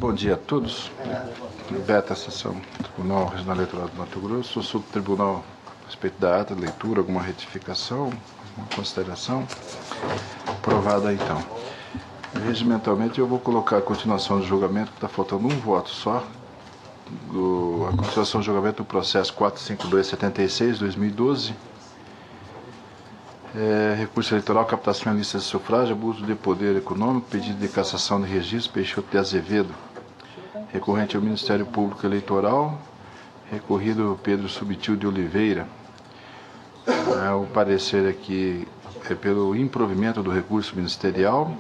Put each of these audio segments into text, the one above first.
Bom dia a todos. Aberta a sessão do Tribunal Regional Eleitoral do Mato Grosso. O subtribunal, a respeito da ata de leitura, alguma retificação, alguma consideração? Aprovada então. Regimentalmente eu vou colocar a continuação do julgamento, que está faltando um voto só. A continuação do julgamento do processo 45276-2012. Recurso eleitoral, captação em lista de sufrágio, abuso de poder econômico, pedido de cassação de registro, Peixoto de Azevedo. Recorrente ao Ministério Público Eleitoral, recorrido Pedro Subtil de Oliveira. O parecer aqui é pelo improvimento do recurso ministerial.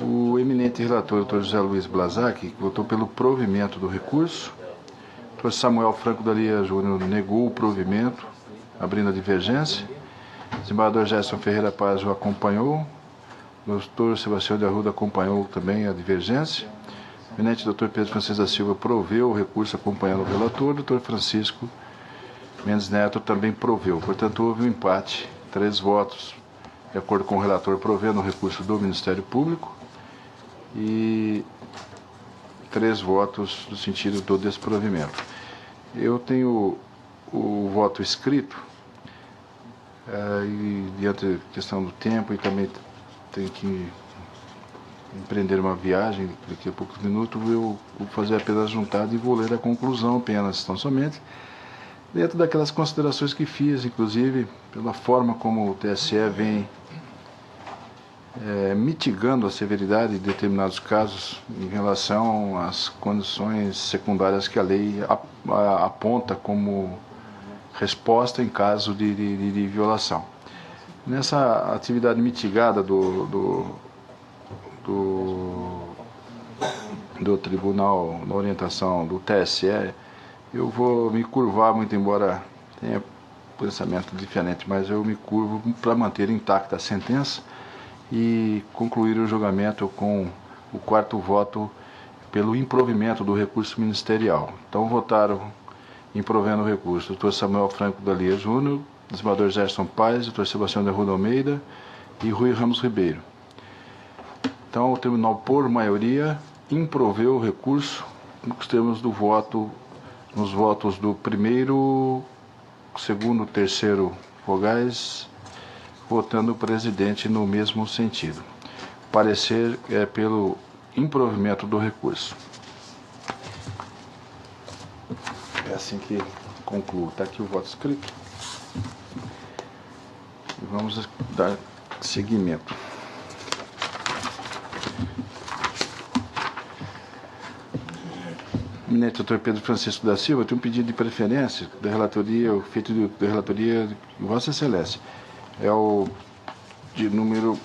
O eminente relator, Dr. José Luiz Blazac, votou pelo provimento do recurso. Dr. Samuel Franco Dalia Júnior negou o provimento, abrindo a divergência. O desembargador Gerson Ferreira Paz o acompanhou. O Dr. Sebastião de Arruda acompanhou também a divergência. O eminente Dr. Pedro Francisco da Silva proveu o recurso acompanhando o relator. O Dr. Francisco Mendes Neto também proveu. Portanto, houve um empate, 3 votos, de acordo com o relator, provendo o recurso do Ministério Público e 3 votos no sentido do desprovimento. Eu tenho o voto escrito, e diante da questão do tempo, e também tenho que empreender uma viagem daqui a poucos minutos, eu vou fazer apenas juntada e vou ler a conclusão apenas. Então, somente dentro daquelas considerações que fiz, inclusive pela forma como o TSE vem mitigando a severidade de determinados casos em relação às condições secundárias que a lei aponta como resposta em caso de violação. Nessa atividade mitigada do tribunal, na orientação do TSE, eu vou me curvar, muito embora tenha pensamento diferente, mas eu me curvo para manter intacta a sentença e concluir o julgamento com o 4º voto pelo improvimento do recurso ministerial. Então votaram improvendo o recurso o Dr. Samuel Franco Dalia Júnior, o desembargador Gerson Paz, o Dr. Sebastião de Arruda Almeida e Rui Ramos Ribeiro. Então, o tribunal, por maioria, improveu o recurso nos termos do voto, nos votos do primeiro, segundo, terceiro vogais, votando o presidente no mesmo sentido. O parecer é pelo improvimento do recurso. É assim que concluo. Está aqui o voto escrito. E vamos dar seguimento. Eminente Dr. Pedro Francisco da Silva tem um pedido de preferência da relatoria, feito da relatoria de Vossa Excelência. É o de número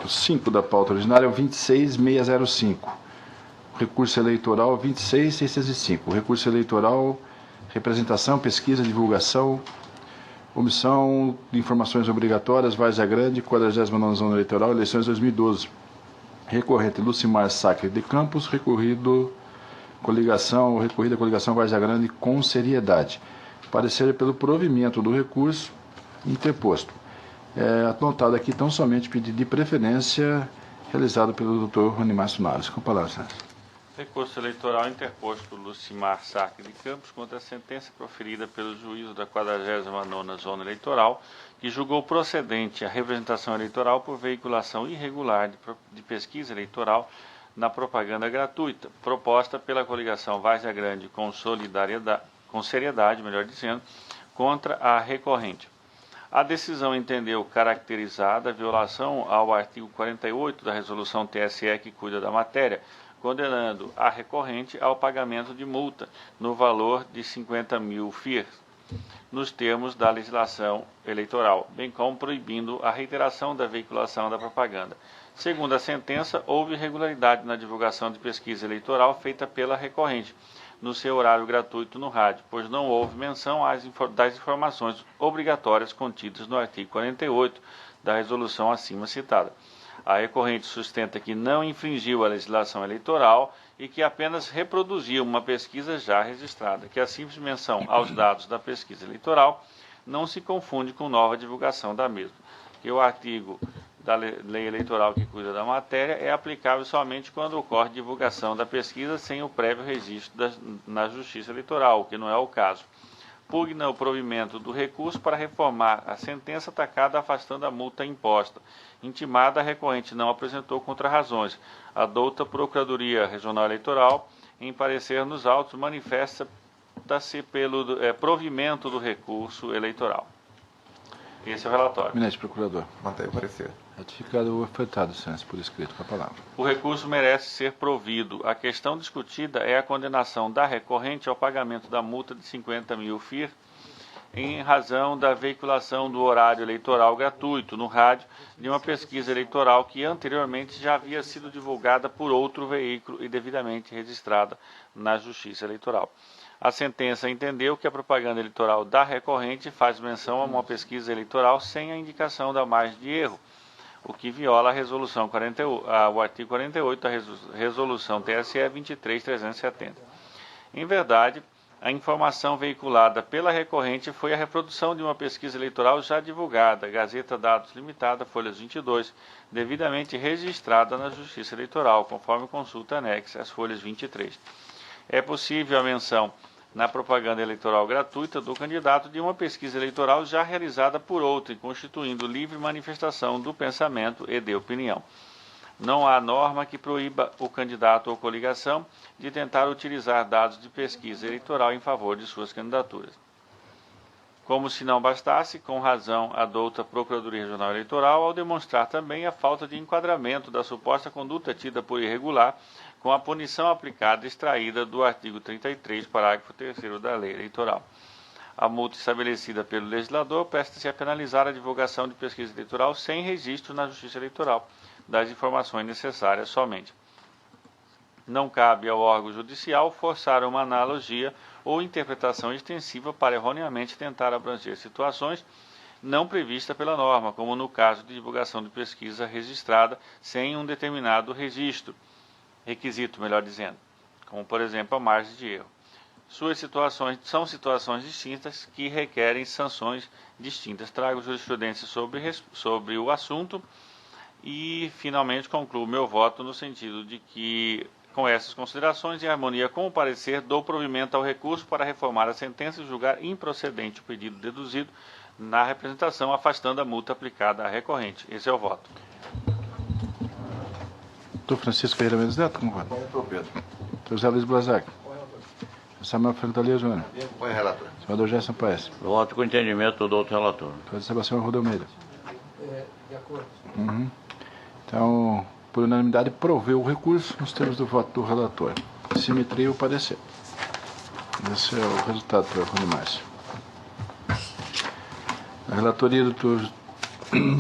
5 da pauta originária, é o 26605. Recurso eleitoral 26605. Recurso eleitoral, representação, pesquisa, divulgação, omissão de informações obrigatórias, Várzea Grande, 49ª Zona Eleitoral, eleições 2012. Recorrente Lucimar Sacre de Campos, recorrida coligação Várzea Grande com seriedade. Parecer pelo provimento do recurso interposto. Anotado aqui tão somente pedido de preferência realizado pelo Dr. Rony Márcio Naves. Com a palavra, senhor. Recurso eleitoral interposto por Lucimar Sacre de Campos contra a sentença proferida pelo juízo da 49ª Zona Eleitoral, que julgou procedente a representação eleitoral por veiculação irregular de pesquisa eleitoral na propaganda gratuita, proposta pela coligação Várzea Grande com seriedade, contra a recorrente. A decisão entendeu caracterizada a violação ao artigo 48 da resolução TSE que cuida da matéria, condenando a recorrente ao pagamento de multa no valor de 50.000 FIRs, nos termos da legislação eleitoral, bem como proibindo a reiteração da veiculação da propaganda. Segundo a sentença, houve irregularidade na divulgação de pesquisa eleitoral feita pela recorrente, no seu horário gratuito no rádio, pois não houve menção das informações obrigatórias contidas no artigo 48 da resolução acima citada. A recorrente sustenta que não infringiu a legislação eleitoral e que apenas reproduziu uma pesquisa já registrada, que a simples menção aos dados da pesquisa eleitoral não se confunde com nova divulgação da mesma, que o artigo da lei eleitoral que cuida da matéria é aplicável somente quando ocorre divulgação da pesquisa sem o prévio registro na Justiça Eleitoral, o que não é o caso. Pugna o provimento do recurso para reformar a sentença atacada afastando a multa imposta. Intimada, a recorrente não apresentou contrarrazões. A douta Procuradoria Regional Eleitoral, em parecer nos autos, manifesta-se pelo provimento do recurso eleitoral. Esse é o relatório. Eminente procurador. Mantém o parecer. Ratificado o ofertado, senhor, por escrito, com a palavra. O recurso merece ser provido. A questão discutida é a condenação da recorrente ao pagamento da multa de 50 mil FIR em razão da veiculação do horário eleitoral gratuito no rádio de uma pesquisa eleitoral que anteriormente já havia sido divulgada por outro veículo e devidamente registrada na Justiça Eleitoral. A sentença entendeu que a propaganda eleitoral da recorrente faz menção a uma pesquisa eleitoral sem a indicação da margem de erro, o que viola a resolução o artigo 48 da resolução TSE 23.370. Em verdade, a informação veiculada pela recorrente foi a reprodução de uma pesquisa eleitoral já divulgada, Gazeta Dados Limitada, folhas 22, devidamente registrada na Justiça Eleitoral, conforme consulta anexa às folhas 23. É possível a menção na propaganda eleitoral gratuita do candidato de uma pesquisa eleitoral já realizada por outro, constituindo livre manifestação do pensamento e de opinião. Não há norma que proíba o candidato ou coligação de tentar utilizar dados de pesquisa eleitoral em favor de suas candidaturas. Como se não bastasse, com razão a douta Procuradoria Regional Eleitoral ao demonstrar também a falta de enquadramento da suposta conduta tida por irregular com a punição aplicada extraída do artigo 33, parágrafo 3º da Lei Eleitoral. A multa estabelecida pelo legislador presta-se a penalizar a divulgação de pesquisa eleitoral sem registro na Justiça Eleitoral das informações necessárias somente. Não cabe ao órgão judicial forçar uma analogia ou interpretação extensiva para erroneamente tentar abranger situações não previstas pela norma, como no caso de divulgação de pesquisa registrada sem um determinado requisito, como por exemplo a margem de erro. Suas situações são situações distintas que requerem sanções distintas. Trago jurisprudência sobre o assunto e finalmente concluo meu voto no sentido de que, com essas considerações, em harmonia com o parecer, dou provimento ao recurso para reformar a sentença e julgar improcedente o pedido deduzido na representação, afastando a multa aplicada à recorrente. Esse é o voto. Doutor Francisco Ferreira Mendes Neto, concorda? Doutor Pedro. Doutor José Luiz Blazac. Samuel Frentalia Júnior. Acompanhe, relator. Senador Gerson Paes. Voto com entendimento do outro relator. Doutor Sebastião Arruda Almeida. De acordo. Então, por unanimidade, proveu o recurso nos termos do voto do relator. Simetria o parecer. Esse é o resultado, doutor Rony Márcio. A relatoria do doutor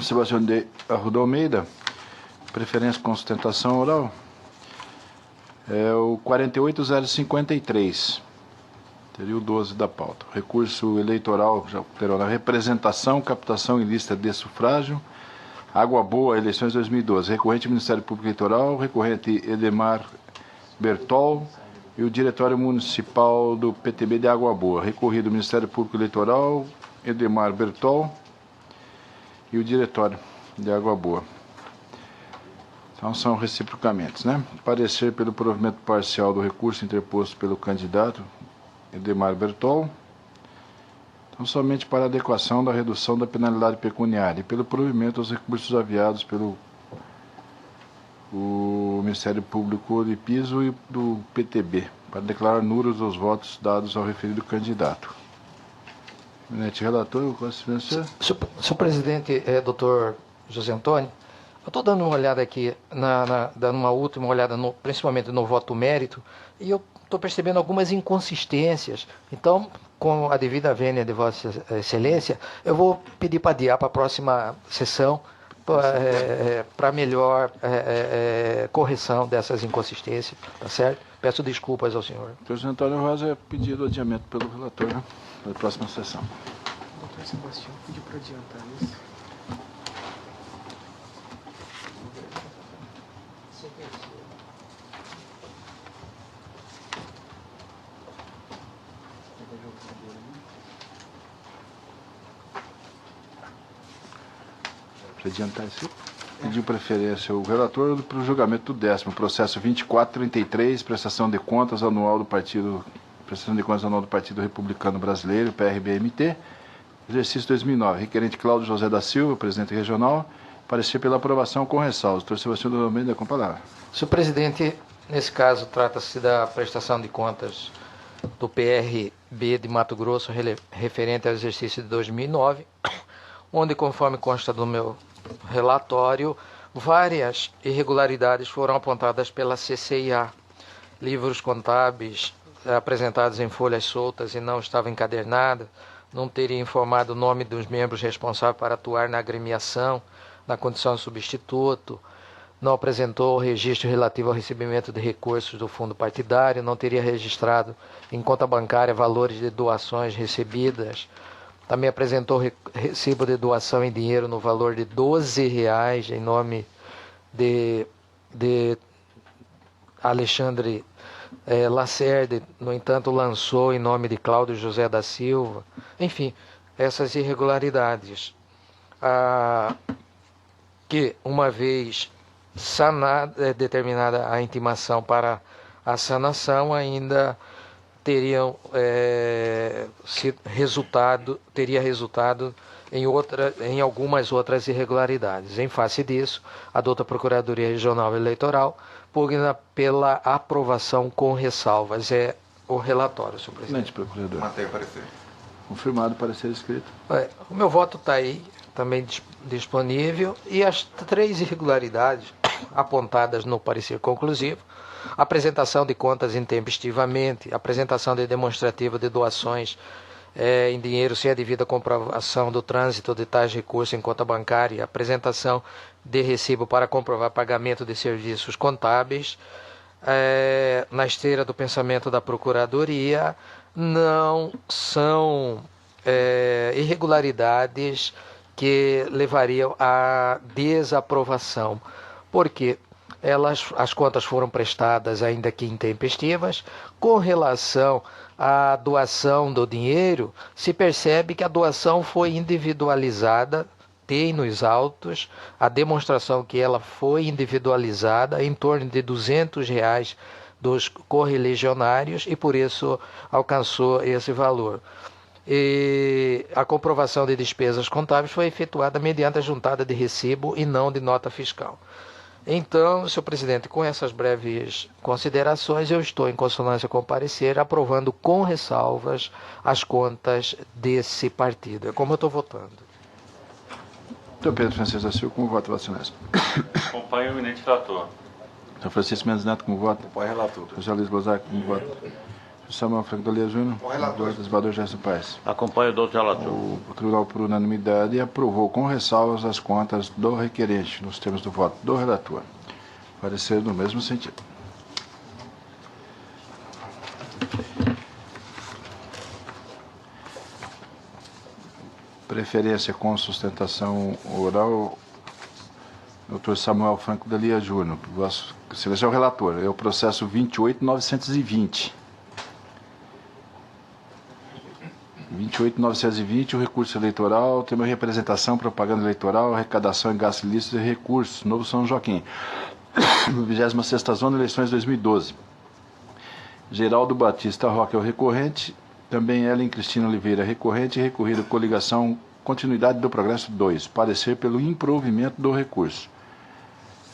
Sebastião de Arruda Almeida, preferência com sustentação oral, é o 48053. Teria o 12 da pauta. O recurso eleitoral já terá na representação, captação e lista de sufrágio. Água Boa, eleições 2012. Recorrente Ministério Público Eleitoral, recorrente Edemar Bertol e o Diretório Municipal do PTB de Água Boa. Recorrido Ministério Público Eleitoral, Edemar Bertol e o Diretório de Água Boa. Então são reciprocamente, né? Parecer pelo provimento parcial do recurso interposto pelo candidato Edemar Bertol. Então, somente para adequação da redução da penalidade pecuniária e pelo provimento aos recursos aviados pelo Ministério Público de Piso e do PTB, para declarar nulos os votos dados ao referido candidato. Eminente relator, com a licença. Senhor presidente, doutor José Antônio, eu estou dando uma olhada aqui, dando uma última olhada, principalmente no voto mérito, e eu estou percebendo algumas inconsistências. Então, com a devida vênia de Vossa Excelência, eu vou pedir para adiar para a próxima sessão, para melhor correção dessas inconsistências, tá certo? Peço desculpas ao senhor. Doutor José Antônio Rosa, é pedido adiamento pelo relator, né? Para a próxima sessão. Doutor Sebastião, pediu para adiantar isso. Para adiantar isso? Pediu preferência o relator para o julgamento do 10º, processo 2433, prestação de contas anual do Partido Republicano Brasileiro, PRBMT, exercício 2009. Requerente Cláudio José da Silva, presidente regional, parecer pela aprovação com ressalvas. Doutor Sebastião do Almeida, com a palavra. Senhor presidente, nesse caso trata-se da prestação de contas do PRB de Mato Grosso referente ao exercício de 2009, onde, conforme consta do meu relatório, várias irregularidades foram apontadas pela CCIA. Livros contábeis apresentados em folhas soltas e não estavam encadernadas, não teria informado o nome dos membros responsáveis para atuar na agremiação, na condição de substituto, não apresentou o registro relativo ao recebimento de recursos do fundo partidário, não teria registrado em conta bancária valores de doações recebidas, também apresentou recibo de doação em dinheiro no valor de R$12 em nome de Alexandre Lacerda, no entanto lançou em nome de Cláudio José da Silva. Enfim, essas irregularidades que, uma vez determinada a intimação para a sanação, ainda teria resultado em algumas outras irregularidades. Em face disso, a douta Procuradoria Regional Eleitoral pugna pela aprovação com ressalvas. É o relatório, senhor presidente. Procurador. Mantém o parecer. Confirmado o parecer escrito. O meu voto está aí, também disponível, e as 3 irregularidades apontadas no parecer conclusivo: apresentação de contas intempestivamente, apresentação de demonstrativo de doações em dinheiro sem a devida comprovação do trânsito de tais recursos em conta bancária, apresentação de recibo para comprovar pagamento de serviços contábeis, na esteira do pensamento da Procuradoria, não são irregularidades que levariam à desaprovação, porque as contas foram prestadas ainda que intempestivas. Com relação à doação do dinheiro, se percebe que a doação foi individualizada, tem nos autos a demonstração que ela foi individualizada em torno de R$200 dos correligionários e por isso alcançou esse valor. E a comprovação de despesas contábeis foi efetuada mediante a juntada de recibo e não de nota fiscal. Então, senhor presidente, com essas breves considerações, eu estou em consonância com o parecer, aprovando com ressalvas as contas desse partido. É como eu estou votando. Doutor Pedro Francisco da Silva, como voto, Vossa Excelência? Acompanho o eminente relator. Doutor Francisco Mendes Neto, como voto? Põe relator. José Luiz Bozar, como voto? Samuel Franco da Lia Júnior. Com relator. Desembargador Gerson Paes. Acompanho o doutor relator. O Tribunal, por unanimidade, aprovou com ressalvas as contas do requerente, nos termos do voto do relator. Parecer no mesmo sentido. Preferência com sustentação oral, Dr. Samuel Franco da Lia Júnior. Vossa Excelência é o relator. É o processo 28.920. 28.920, o recurso eleitoral, tema representação, propaganda eleitoral, arrecadação e gastos ilícitos e recursos, Novo São Joaquim, 26ª Zona, eleições 2012. Geraldo Batista Roque é o recorrente, também Ellen Cristina Oliveira recorrente, recorrido coligação continuidade do progresso 2, parecer pelo improvimento do recurso.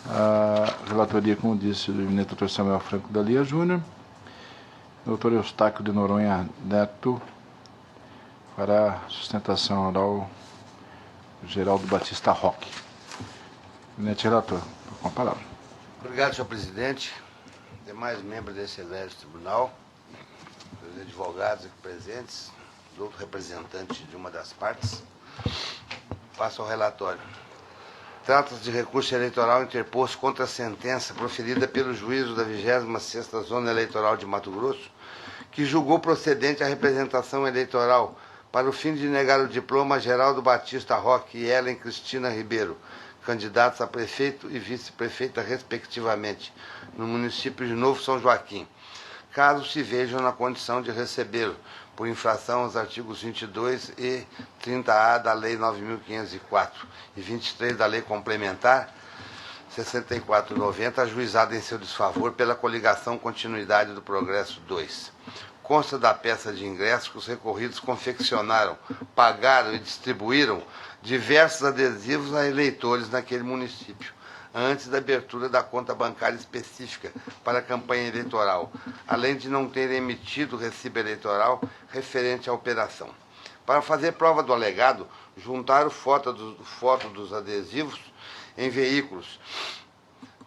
A relatoria, como disse o eminente Dr. Samuel Franco da Lia Júnior, Dr. Eustáquio de Noronha Neto, para sustentação oral, Geraldo Batista Roque. Eminente relator, com a palavra. Obrigado, senhor presidente, demais membros desse excelente tribunal, os advogados aqui presentes, outro representante de uma das partes. Passo ao relatório. Trata-se de recurso eleitoral interposto contra a sentença proferida pelo juízo da 26ª Zona Eleitoral de Mato Grosso, que julgou procedente a representação eleitoral para o fim de negar o diploma a Geraldo Batista Roque e Ellen Cristina Ribeiro, candidatos a prefeito e vice-prefeita, respectivamente, no município de Novo São Joaquim, caso se vejam na condição de recebê-lo, por infração aos artigos 22 e 30A da Lei 9.504 e 23 da Lei Complementar, 6490, ajuizada em seu desfavor pela coligação Continuidade do Progresso 2. Consta da peça de ingresso que os recorridos confeccionaram, pagaram e distribuíram diversos adesivos a eleitores naquele município, antes da abertura da conta bancária específica para a campanha eleitoral, além de não terem emitido recibo eleitoral referente à operação. Para fazer prova do alegado, juntaram foto dos adesivos em veículos,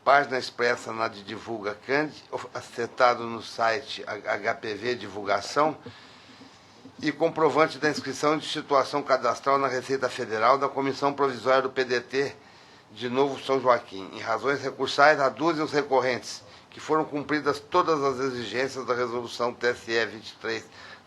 página expressa na de Divulga Cand, acetado no site HPV Divulgação, e comprovante da inscrição de situação cadastral na Receita Federal da Comissão Provisória do PDT de Novo São Joaquim. Em razões recursais, aduzem os recorrentes que foram cumpridas todas as exigências da Resolução TSE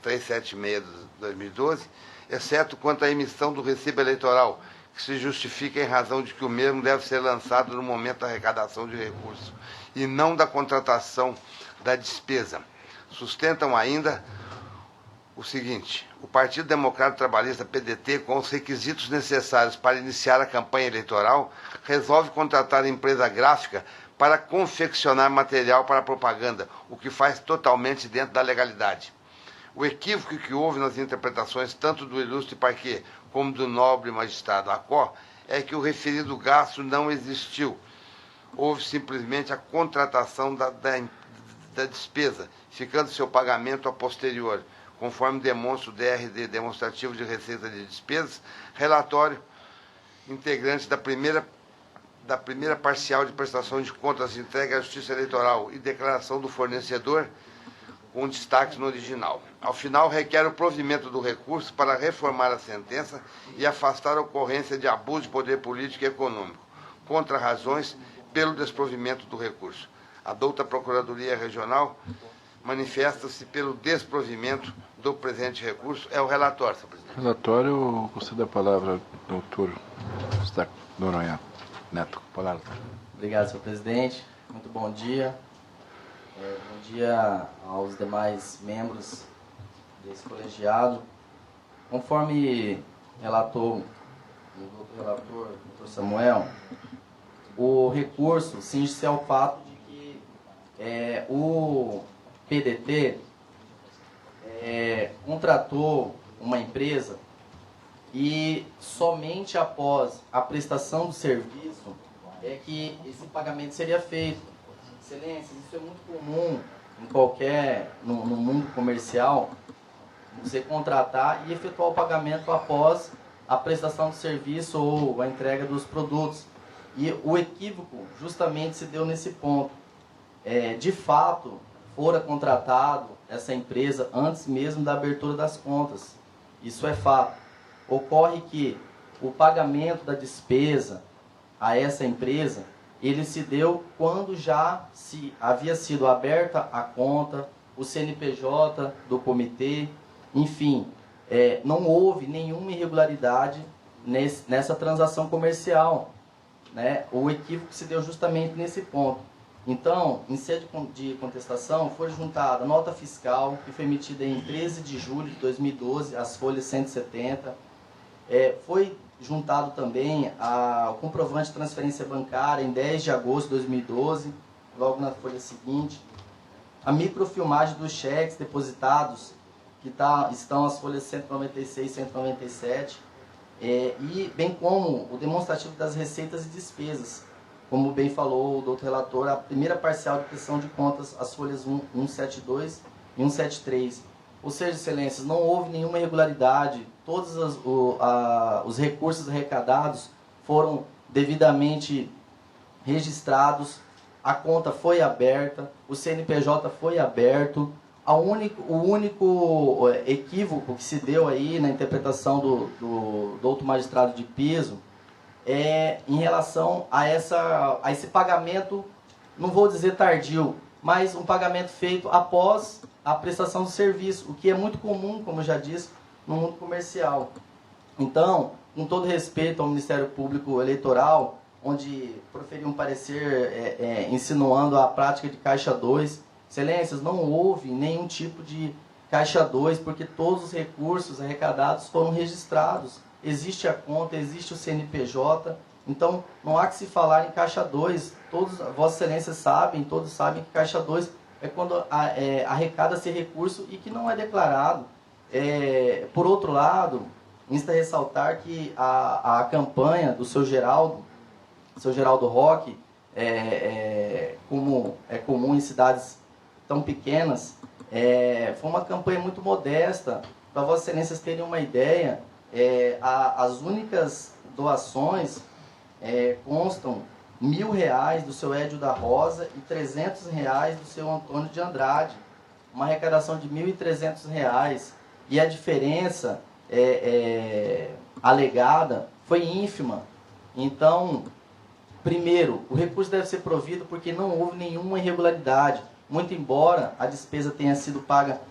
23376 de 2012, exceto quanto à emissão do recibo eleitoral, que se justifica em razão de que o mesmo deve ser lançado no momento da arrecadação de recursos e não da contratação da despesa. Sustentam ainda o seguinte: o Partido Democrata Trabalhista, PDT, com os requisitos necessários para iniciar a campanha eleitoral, resolve contratar a empresa gráfica para confeccionar material para propaganda, o que faz totalmente dentro da legalidade. O equívoco que houve nas interpretações tanto do ilustre Parquet como do nobre magistrado Acó é que o referido gasto não existiu. Houve simplesmente a contratação da despesa, ficando seu pagamento a posterior, conforme demonstra o DRD, Demonstrativo de Receita de Despesas, relatório integrante da primeira parcial de prestação de contas entregue à Justiça Eleitoral e declaração do fornecedor, com destaque no original. Ao final, requer o provimento do recurso para reformar a sentença e afastar a ocorrência de abuso de poder político e econômico, contra razões pelo desprovimento do recurso. A douta Procuradoria Regional manifesta-se pelo desprovimento do presente recurso. É o relatório, senhor presidente. Relatório, você dá a palavra, doutor Noronha Neto. Palavra. Obrigado, senhor presidente. Muito bom dia. Bom dia aos demais membros desse colegiado. Conforme relatou o doutor relator, doutor Samuel, o recurso cinge-se ao fato de que o PDT contratou uma empresa e somente após a prestação do serviço é que esse pagamento seria feito. Excelências, isso é muito comum no mundo comercial, você contratar e efetuar o pagamento após a prestação do serviço ou a entrega dos produtos. E o equívoco justamente se deu nesse ponto. De fato, fora contratado essa empresa antes mesmo da abertura das contas. Isso é fato. Ocorre que o pagamento da despesa a essa empresa, ele se deu quando já havia sido aberta a conta, o CNPJ do comitê, enfim, não houve nenhuma irregularidade nessa transação comercial, né? O equívoco se deu justamente nesse ponto. Então, em sede de contestação, foi juntada a nota fiscal, que foi emitida em 13 de julho de 2012, as folhas 170, foi juntado também o comprovante de transferência bancária em 10 de agosto de 2012, logo na folha seguinte, a microfilmagem dos cheques depositados, que estão as folhas 196 e 197, e bem como o demonstrativo das receitas e despesas, como bem falou o doutor relator, a primeira parcial de prestação de contas, as folhas 172 e 173. Ou seja, excelências, não houve nenhuma irregularidade, todos os recursos arrecadados foram devidamente registrados, a conta foi aberta, o CNPJ foi aberto. O único equívoco que se deu aí na interpretação do doutor magistrado de peso em relação a esse pagamento, não vou dizer tardio, mas um pagamento feito após a prestação do serviço, o que é muito comum, como eu já disse, no mundo comercial. Então, com todo respeito ao Ministério Público Eleitoral, onde proferiu um parecer insinuando a prática de Caixa 2, excelências, não houve nenhum tipo de Caixa 2, porque todos os recursos arrecadados foram registrados. Existe a conta, existe o CNPJ, Então, não há que se falar em Caixa 2. Todos, Vossa Excelência sabem, todos sabem que Caixa 2 é quando arrecada-se recurso e que não é declarado. Por outro lado, insta ressaltar que a campanha do seu Geraldo Roque, como é comum em cidades tão pequenas, foi uma campanha muito modesta. Para Vossas Excelências terem uma ideia, as únicas doações constam R$1.000 do seu Édio da Rosa e R$300 do seu Antônio de Andrade. Uma arrecadação de R$1.300. E a diferença alegada foi ínfima. Então, primeiro, o recurso deve ser provido porque não houve nenhuma irregularidade. Muito embora a despesa tenha sido paga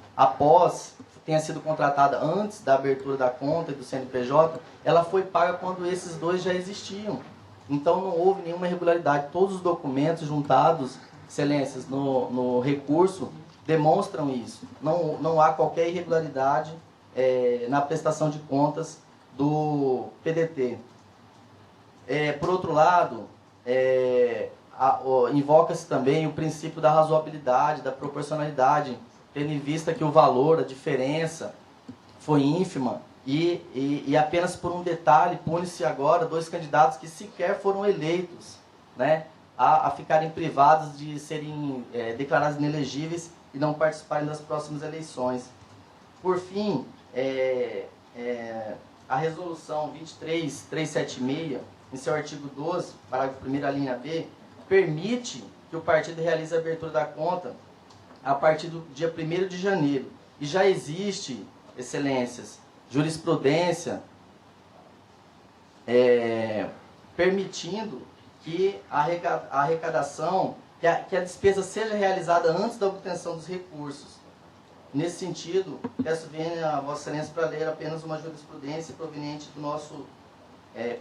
tenha sido contratada antes da abertura da conta e do CNPJ, ela foi paga quando esses dois já existiam. Então não houve nenhuma irregularidade. Todos os documentos juntados, Excelências, no recurso demonstram isso. Não há qualquer irregularidade na prestação de contas do PDT. Por outro lado, invoca-se também o princípio da razoabilidade, da proporcionalidade, tendo em vista que o valor, a diferença, foi ínfima e apenas por um detalhe pune-se agora 2 candidatos que sequer foram eleitos, né, a ficarem privados de serem declarados inelegíveis e não participarem das próximas eleições. Por fim, a resolução 23376, em seu artigo 12, parágrafo 1º, linha B, permite que o partido realize a abertura da conta a partir do dia 1º de janeiro. E já existe, Excelências, jurisprudência permitindo que a arrecadação, que a despesa seja realizada antes da obtenção dos recursos. Nesse sentido, peço venha a Vossa Excelência para ler apenas uma jurisprudência proveniente do nosso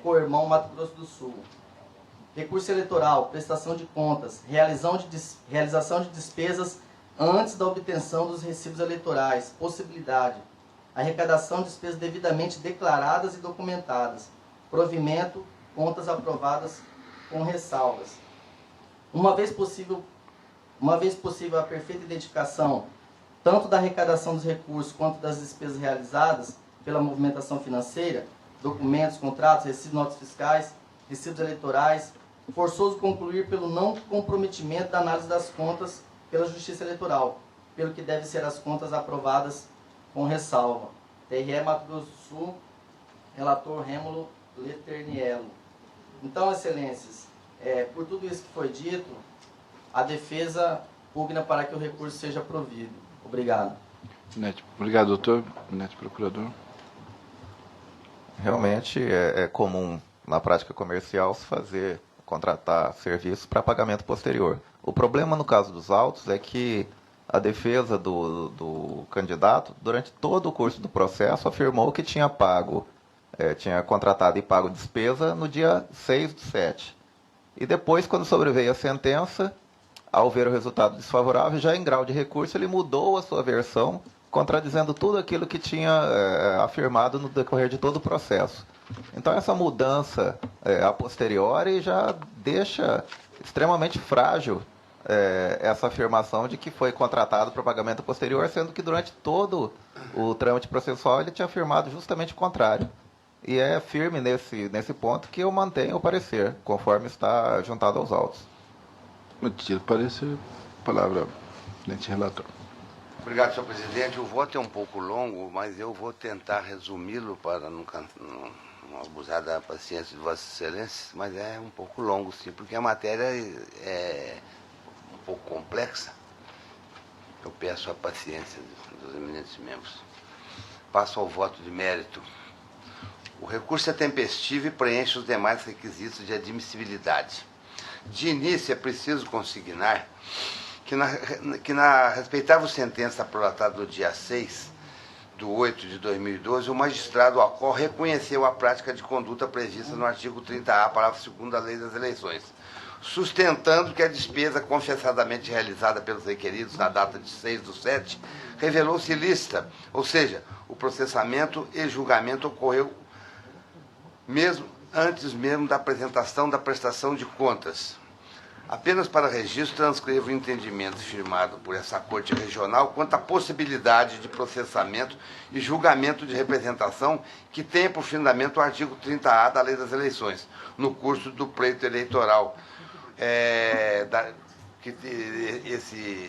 co-irmão Mato Grosso do Sul. Recurso eleitoral, prestação de contas, realização de despesas antes da obtenção dos recibos eleitorais, possibilidade, arrecadação de despesas devidamente declaradas e documentadas, provimento, contas aprovadas com ressalvas. Uma vez possível a perfeita identificação tanto da arrecadação dos recursos quanto das despesas realizadas pela movimentação financeira, documentos, contratos, recibos, notas fiscais, recibos eleitorais, forçoso concluir pelo não comprometimento da análise das contas pela Justiça Eleitoral, pelo que devem ser as contas aprovadas com ressalva. TRE Mato Grosso do Sul, relator Rêmulo Leterniello. Então, Excelências, por tudo isso que foi dito, a defesa pugna para que o recurso seja provido. Obrigado. Obrigado, doutor. Procurador. Realmente é comum na prática comercial se contratar serviço para pagamento posterior. O problema no caso dos autos é que a defesa do candidato, durante todo o curso do processo, afirmou que tinha contratado e pago despesa no dia 6/7. E depois, quando sobreveio a sentença, ao ver o resultado desfavorável, já em grau de recurso, ele mudou a sua versão, contradizendo tudo aquilo que tinha afirmado no decorrer de todo o processo. Então, essa mudança a posteriori já deixa extremamente frágil essa afirmação de que foi contratado para pagamento posterior, sendo que durante todo o trâmite processual ele tinha afirmado justamente o contrário. E é firme nesse ponto que eu mantenho o parecer, conforme está juntado aos autos. Mantido parecer. Palavra, presidente relator. Obrigado, senhor presidente. O voto é um pouco longo, mas eu vou tentar resumi-lo para não abusar da paciência de Vossas Excelências, mas é um pouco longo, sim, porque a matéria é um pouco complexa. Eu peço a paciência dos eminentes membros. Passo ao voto de mérito. O recurso é tempestivo e preenche os demais requisitos de admissibilidade. De início, é preciso consignar que na respeitável sentença prolatada no dia 6/8/2012, o magistrado Alcor reconheceu a prática de conduta prevista no artigo 30A, parágrafo 2º da Lei das Eleições, sustentando que a despesa confessadamente realizada pelos requeridos na data de 6/7 revelou-se ilícita, ou seja, o processamento e julgamento ocorreu mesmo antes mesmo da apresentação da prestação de contas. Apenas para registro, transcrevo o entendimento firmado por essa Corte Regional quanto à possibilidade de processamento e julgamento de representação que tenha por fundamento o artigo 30A da Lei das Eleições, no curso do pleito eleitoral.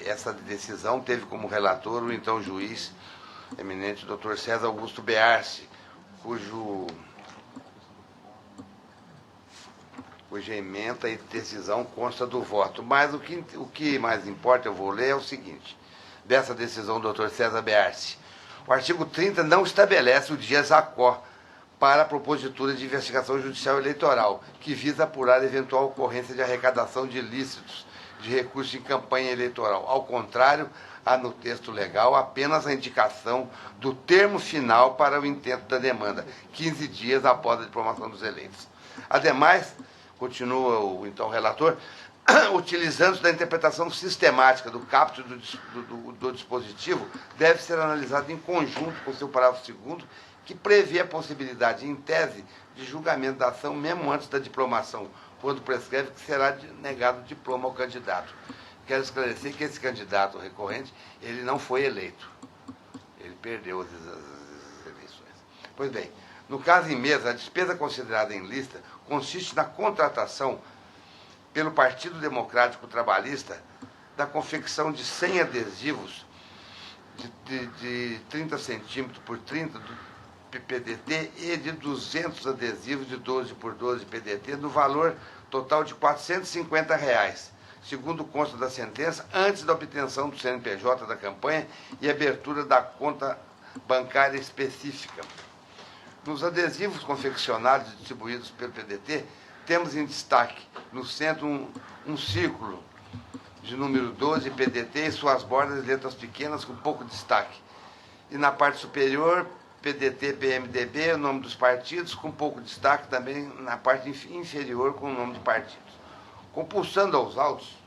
Essa decisão teve como relator o então juiz eminente Dr. César Augusto Bearce, cuja ementa e decisão consta do voto. Mas o que mais importa, eu vou ler, é o seguinte, dessa decisão do Dr. César Bearce. O artigo 30 não estabelece o dias a quo para a propositura de investigação judicial eleitoral, que visa apurar eventual ocorrência de arrecadação de ilícitos de recursos em campanha eleitoral. Ao contrário, há no texto legal apenas a indicação do termo final para o intento da demanda, 15 dias após a diplomação dos eleitos. Ademais, continua o então relator, utilizando-se da interpretação sistemática do caput do dispositivo, deve ser analisado em conjunto com o seu parágrafo 2º, que prevê a possibilidade, em tese, de julgamento da ação mesmo antes da diplomação, quando prescreve que será negado o diploma ao candidato. Quero esclarecer que esse candidato recorrente, ele não foi eleito. Ele perdeu as eleições. Pois bem, no caso em mesa, a despesa considerada em lista consiste na contratação pelo Partido Democrático Trabalhista da confecção de 100 adesivos de 30 centímetros por 30 do PDT e de 200 adesivos de 12 por 12 PDT, no valor total de R$ 450, segundo consta da sentença, antes da obtenção do CNPJ da campanha e abertura da conta bancária específica. Nos adesivos confeccionados e distribuídos pelo PDT, temos em destaque, no centro, um círculo de número 12, PDT, e suas bordas de letras pequenas com pouco destaque. E na parte superior, PDT, PMDB, o nome dos partidos, com pouco destaque também na parte inferior com o nome de partidos. Compulsando aos autos,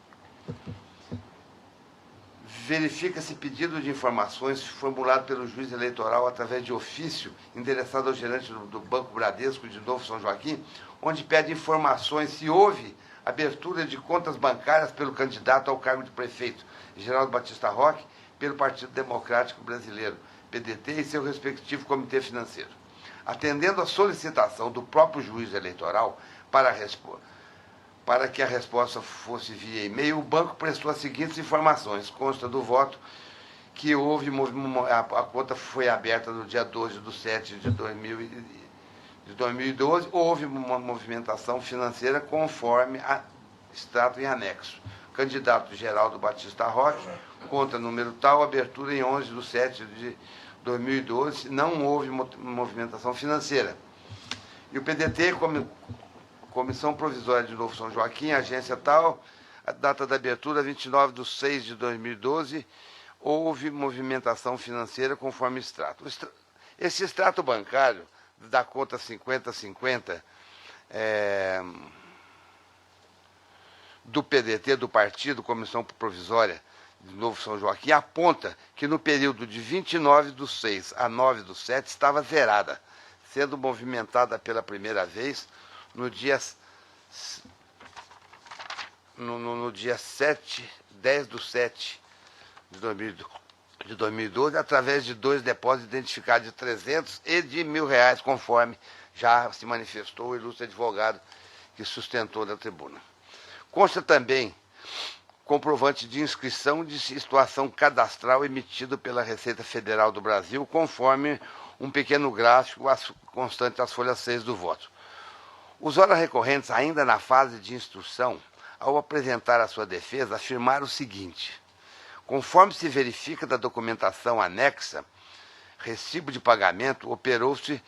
verifica-se pedido de informações formulado pelo juiz eleitoral através de ofício endereçado ao gerente do Banco Bradesco de Novo São Joaquim, onde pede informações se houve abertura de contas bancárias pelo candidato ao cargo de prefeito, Geraldo Batista Roque, pelo Partido Democrático Brasileiro, PDT, e seu respectivo comitê financeiro. Atendendo à solicitação do próprio juiz eleitoral para que a resposta fosse via e-mail, o banco prestou as seguintes informações. Consta do voto que houve, a conta foi aberta no dia 12/7 de 2012, houve uma movimentação financeira conforme extrato em anexo. Candidato Geraldo Batista Roque, conta número tal, abertura em 11/7 de 2012, não houve movimentação financeira. E o PDT, Comissão Provisória de Novo São Joaquim, agência tal, a data da abertura 29/6 de 2012, houve movimentação financeira conforme extrato. Esse extrato bancário da conta 5050 do PDT, do Partido Comissão Provisória de Novo São Joaquim, aponta que no período de 29/6 a 9/7 estava zerada, sendo movimentada pela primeira vez no dia 10/7 de 2012, através de 2 depósitos identificados de 300 e de R$ 1.000, conforme já se manifestou o ilustre advogado que sustentou na tribuna. Consta também comprovante de inscrição de situação cadastral emitido pela Receita Federal do Brasil, conforme um pequeno gráfico constante às folhas 6 do voto. Os ora recorrentes, ainda na fase de instrução, ao apresentar a sua defesa, afirmaram o seguinte: conforme se verifica da documentação anexa, recibo de pagamento, operou-se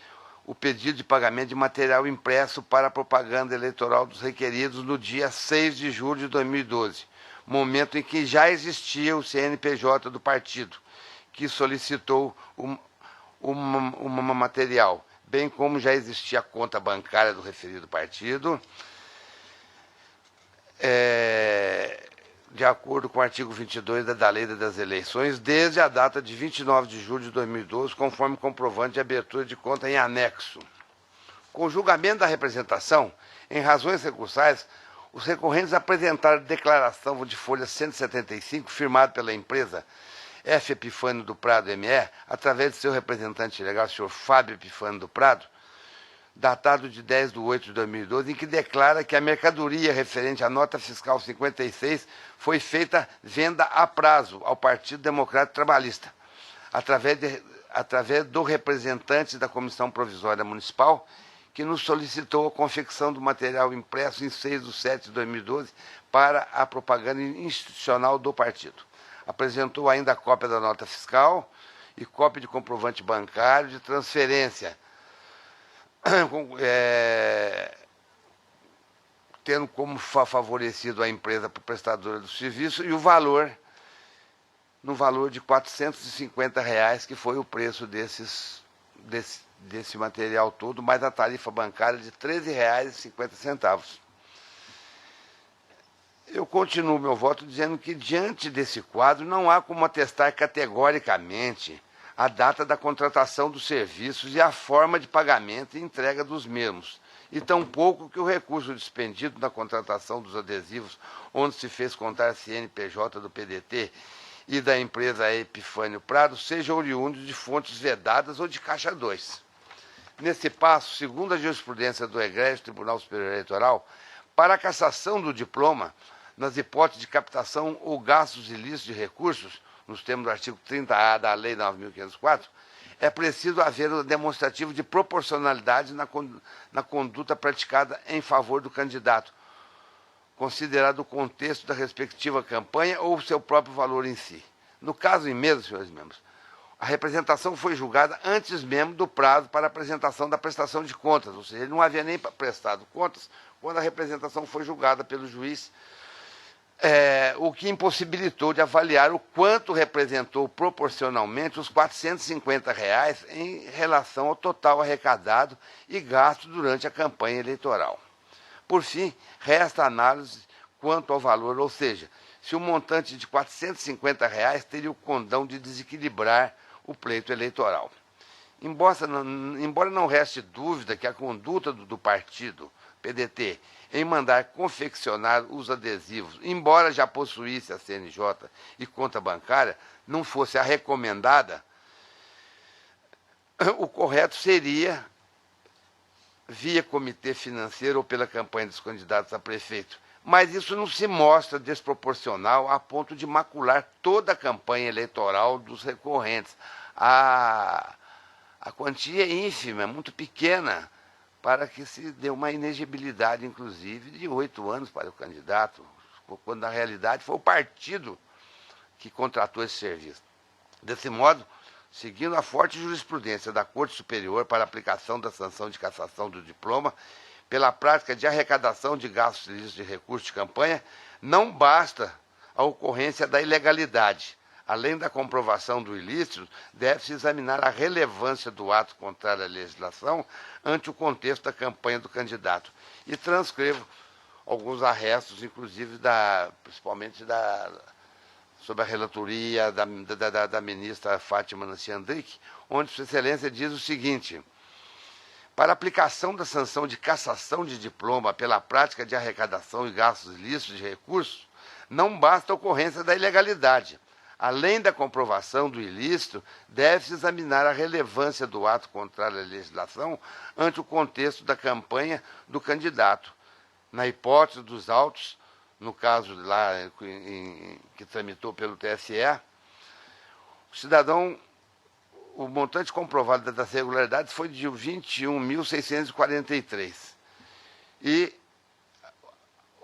o pedido de pagamento de material impresso para a propaganda eleitoral dos requeridos no dia 6 de julho de 2012, momento em que já existia o CNPJ do partido, que solicitou uma material, bem como já existia a conta bancária do referido partido, de acordo com o artigo 22 da Lei das Eleições, desde a data de 29 de julho de 2012, conforme comprovante de abertura de conta em anexo. Com o julgamento da representação, em razões recursais, os recorrentes apresentaram declaração de folha 175, firmada pela empresa F. Epifânio do Prado ME, através de seu representante legal, o senhor Fábio Epifânio do Prado, datado de 10/8/2012, em que declara que a mercadoria referente à nota fiscal 56 foi feita venda a prazo ao Partido Democrático Trabalhista, através do representante da Comissão Provisória Municipal, que nos solicitou a confecção do material impresso em 6/7/2012 para a propaganda institucional do partido. Apresentou ainda a cópia da nota fiscal e cópia de comprovante bancário de transferência, tendo como favorecido a empresa prestadora do serviço, e o valor, no valor de R$ 450, que foi o preço desse material todo, mais a tarifa bancária de R$ 13,50. Eu continuo meu voto dizendo que, diante desse quadro, não há como atestar categoricamente a data da contratação dos serviços e a forma de pagamento e entrega dos mesmos, e tampouco que o recurso despendido na contratação dos adesivos, onde se fez contar a CNPJ do PDT e da empresa Epifânio Prado, seja oriundo de fontes vedadas ou de Caixa 2. Nesse passo, segundo a jurisprudência do egrégio Tribunal Superior Eleitoral, para a cassação do diploma, nas hipóteses de captação ou gastos ilícitos de recursos, nos termos do artigo 30A da Lei 9.504, é preciso haver um demonstrativo de proporcionalidade na conduta praticada em favor do candidato, considerado o contexto da respectiva campanha ou seu próprio valor em si. No caso em mesa, senhores membros, a representação foi julgada antes mesmo do prazo para a apresentação da prestação de contas, ou seja, ele não havia nem prestado contas quando a representação foi julgada pelo juiz, o que impossibilitou de avaliar o quanto representou proporcionalmente os R$ 450 em relação ao total arrecadado e gasto durante a campanha eleitoral. Por fim, resta a análise quanto ao valor, ou seja, se o montante de R$ 450 teria o condão de desequilibrar o pleito eleitoral. Embora não reste dúvida que a conduta do partido PDT em mandar confeccionar os adesivos, embora já possuísse a CNJ e conta bancária, não fosse a recomendada, o correto seria via comitê financeiro ou pela campanha dos candidatos a prefeito. Mas isso não se mostra desproporcional a ponto de macular toda a campanha eleitoral dos recorrentes. A quantia é ínfima, muito pequena, para que se dê uma inegibilidade, inclusive, de 8 anos para o candidato, quando na realidade foi o partido que contratou esse serviço. Desse modo, seguindo a forte jurisprudência da Corte Superior para a aplicação da sanção de cassação do diploma, pela prática de arrecadação de gastos ilícitos de recursos de campanha, não basta a ocorrência da ilegalidade. Além da comprovação do ilícito, deve-se examinar a relevância do ato contrário à legislação ante o contexto da campanha do candidato. E transcrevo alguns arrestos, inclusive, principalmente sob a relatoria da ministra Fátima Nancy Andrique, onde Sua Excelência diz o seguinte: para aplicação da sanção de cassação de diploma pela prática de arrecadação e gastos ilícitos de recursos, não basta a ocorrência da ilegalidade. Além da comprovação do ilícito, deve-se examinar a relevância do ato contrário à legislação ante o contexto da campanha do candidato. Na hipótese dos autos, no caso lá que tramitou pelo TSE, o montante comprovado das irregularidades foi de 21.643. E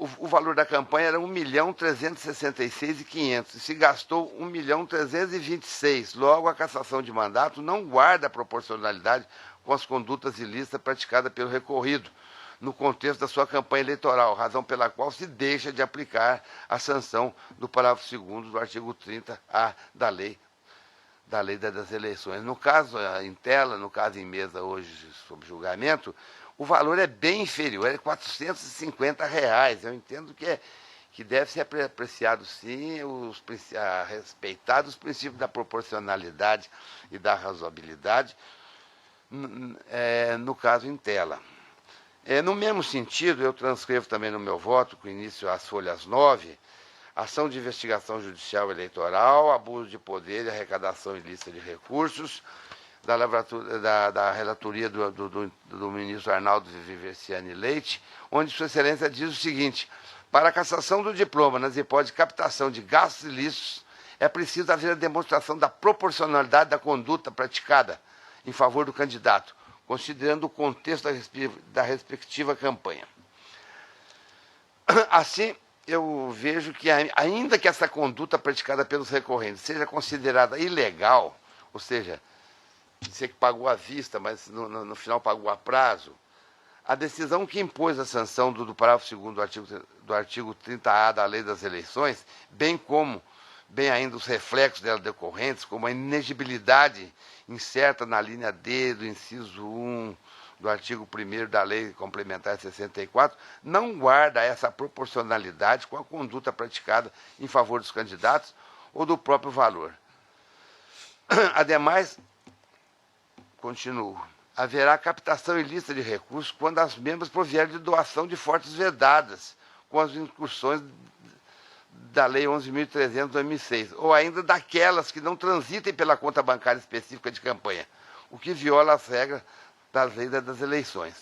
o valor da campanha era R$ 1.366.500 e se gastou R$ 1.326. Logo, a cassação de mandato não guarda proporcionalidade com as condutas ilícitas praticadas pelo recorrido no contexto da sua campanha eleitoral, razão pela qual se deixa de aplicar a sanção do parágrafo 2º do artigo 30A da Lei das Eleições. No caso em tela, no caso em mesa hoje sob julgamento, o valor é bem inferior, é R$ 450. Eu entendo que deve ser apreciado, sim, respeitado os princípios da proporcionalidade e da razoabilidade, no caso em tela. No mesmo sentido, eu transcrevo também no meu voto, com início às folhas 9, ação de investigação judicial eleitoral, abuso de poder e arrecadação ilícita de recursos, da relatoria do ministro Arnaldo Viviane Leite, onde Sua Excelência diz o seguinte: para a cassação do diploma nas hipóteses de captação de gastos ilícitos, é preciso haver a demonstração da proporcionalidade da conduta praticada em favor do candidato, considerando o contexto da respectiva campanha. Assim, eu vejo que, ainda que essa conduta praticada pelos recorrentes seja considerada ilegal, ou seja, dizer que pagou à vista, mas no final pagou a prazo, a decisão que impôs a sanção do parágrafo 2º do artigo 30A da Lei das Eleições, bem ainda os reflexos dela decorrentes, como a inegibilidade incerta na linha D do inciso 1 do artigo 1º da Lei Complementar 64, não guarda essa proporcionalidade com a conduta praticada em favor dos candidatos ou do próprio valor. Ademais, continuo, haverá captação ilícita de recursos quando as membros provierem de doação de fortes vedadas, com as incursões da Lei 11.300 de 2006, ou ainda daquelas que não transitem pela conta bancária específica de campanha, o que viola as regras das leis das eleições.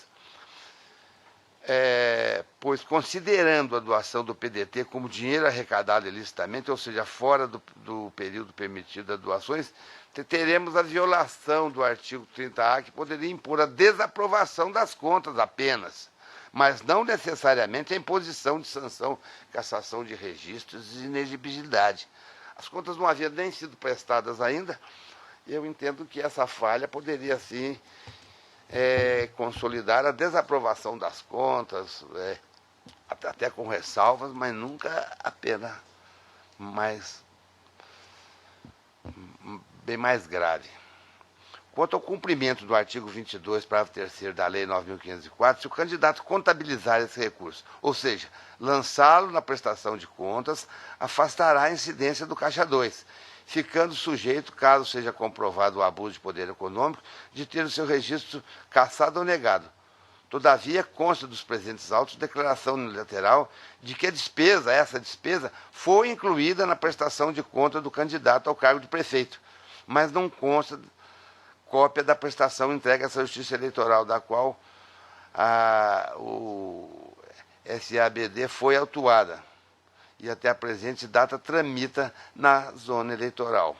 Pois, considerando a doação do PDT como dinheiro arrecadado ilicitamente, ou seja, fora do período permitido das doações, teremos a violação do artigo 30A, que poderia impor a desaprovação das contas apenas, mas não necessariamente a imposição de sanção, cassação de registros e inexigibilidade. As contas não haviam nem sido prestadas ainda, e eu entendo que essa falha poderia, sim, consolidar a desaprovação das contas, até com ressalvas, mas nunca a pena bem mais grave. Quanto ao cumprimento do artigo 22, parágrafo 3º da Lei 9.504, se o candidato contabilizar esse recurso, ou seja, lançá-lo na prestação de contas, afastará a incidência do caixa 2, ficando sujeito, caso seja comprovado o abuso de poder econômico, de ter o seu registro cassado ou negado. Todavia, consta dos presentes autos declaração unilateral de que essa despesa foi incluída na prestação de conta do candidato ao cargo de prefeito, mas não consta cópia da prestação entregue à Justiça Eleitoral, da qual o SABD foi autuada e até a presente data tramita na zona eleitoral.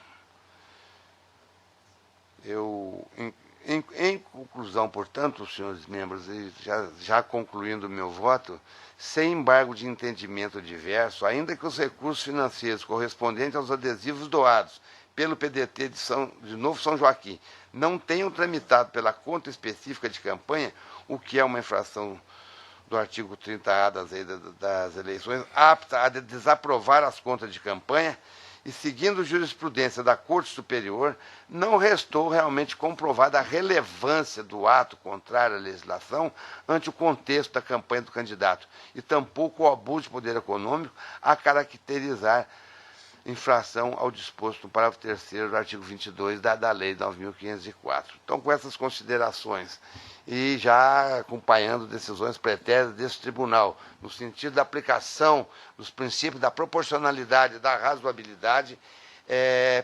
Em conclusão, portanto, senhores membros, e já concluindo o meu voto, sem embargo de entendimento diverso, ainda que os recursos financeiros correspondentes aos adesivos doados pelo PDT de Novo São Joaquim não tenham tramitado pela conta específica de campanha, o que é uma infração do artigo 30A das eleições, apta a desaprovar as contas de campanha, e seguindo jurisprudência da Corte Superior, não restou realmente comprovada a relevância do ato contrário à legislação ante o contexto da campanha do candidato, e tampouco o abuso de poder econômico a caracterizar infração ao disposto no parágrafo 3º do artigo 22 da Lei 9.504. Então, com essas considerações, e já acompanhando decisões pretéritas desse tribunal, no sentido da aplicação dos princípios da proporcionalidade e da razoabilidade,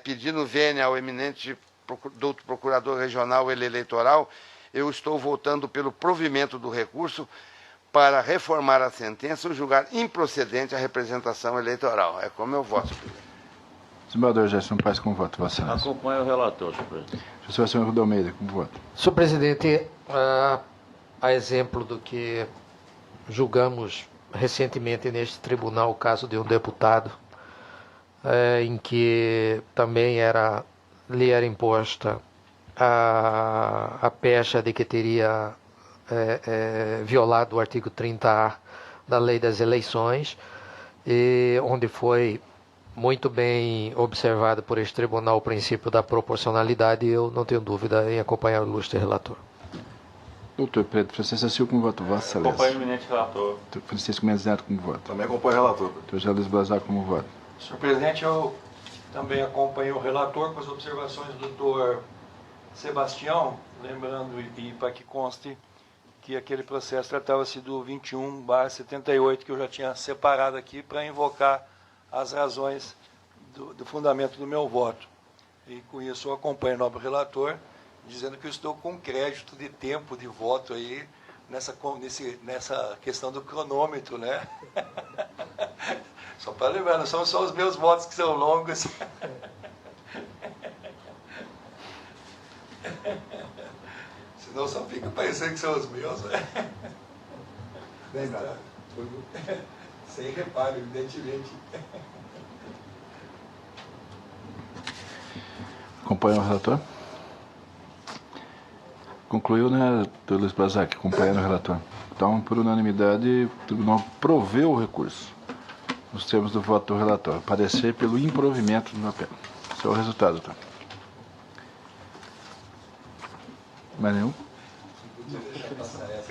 pedindo vênia ao eminente doutor procurador regional eleitoral, eu estou votando pelo provimento do recurso para reformar a sentença ou julgar improcedente a representação eleitoral. É como eu voto, presidente. Desembargador Gerson Paes, como voto? Vossa Excelência. Acompanho o relator, senhor presidente. Senhor Rudo Almeida, como voto? Senhor presidente, a exemplo do que julgamos recentemente neste tribunal, o caso de um deputado, em que também lhe era imposta a pecha de que teria violado o artigo 30A da Lei das Eleições, e onde foi muito bem observado por este tribunal o princípio da proporcionalidade, e eu não tenho dúvida em acompanhar o ilustre relator. Doutor Pedro Francisco Silva, como voto? Vossa Excelência. Acompanho o eminente relator. Doutor Francisco Mendes Neto, como voto? Também acompanho o relator. Doutor José Luiz Blazar, como voto? Senhor presidente, eu também acompanho o relator com as observações do doutor Sebastião, lembrando, e para que conste, que aquele processo tratava-se do 21/78, que eu já tinha separado aqui para invocar as razões do fundamento do meu voto. E com isso eu acompanho o nobre relator, dizendo que eu estou com crédito de tempo de voto aí nessa questão do cronômetro, né? Só para lembrar, não são só os meus votos que são longos. Senão só fica parecendo que são os meus, né? Sem reparo, evidentemente. Acompanha o relator? Concluiu, né, Dr. Luiz Bazac, acompanhando o relator. Então, por unanimidade, o tribunal proveu o recurso, nos termos do voto do relator, parecer pelo improvimento do apelo. Esse é o resultado, tá? Mais nenhum?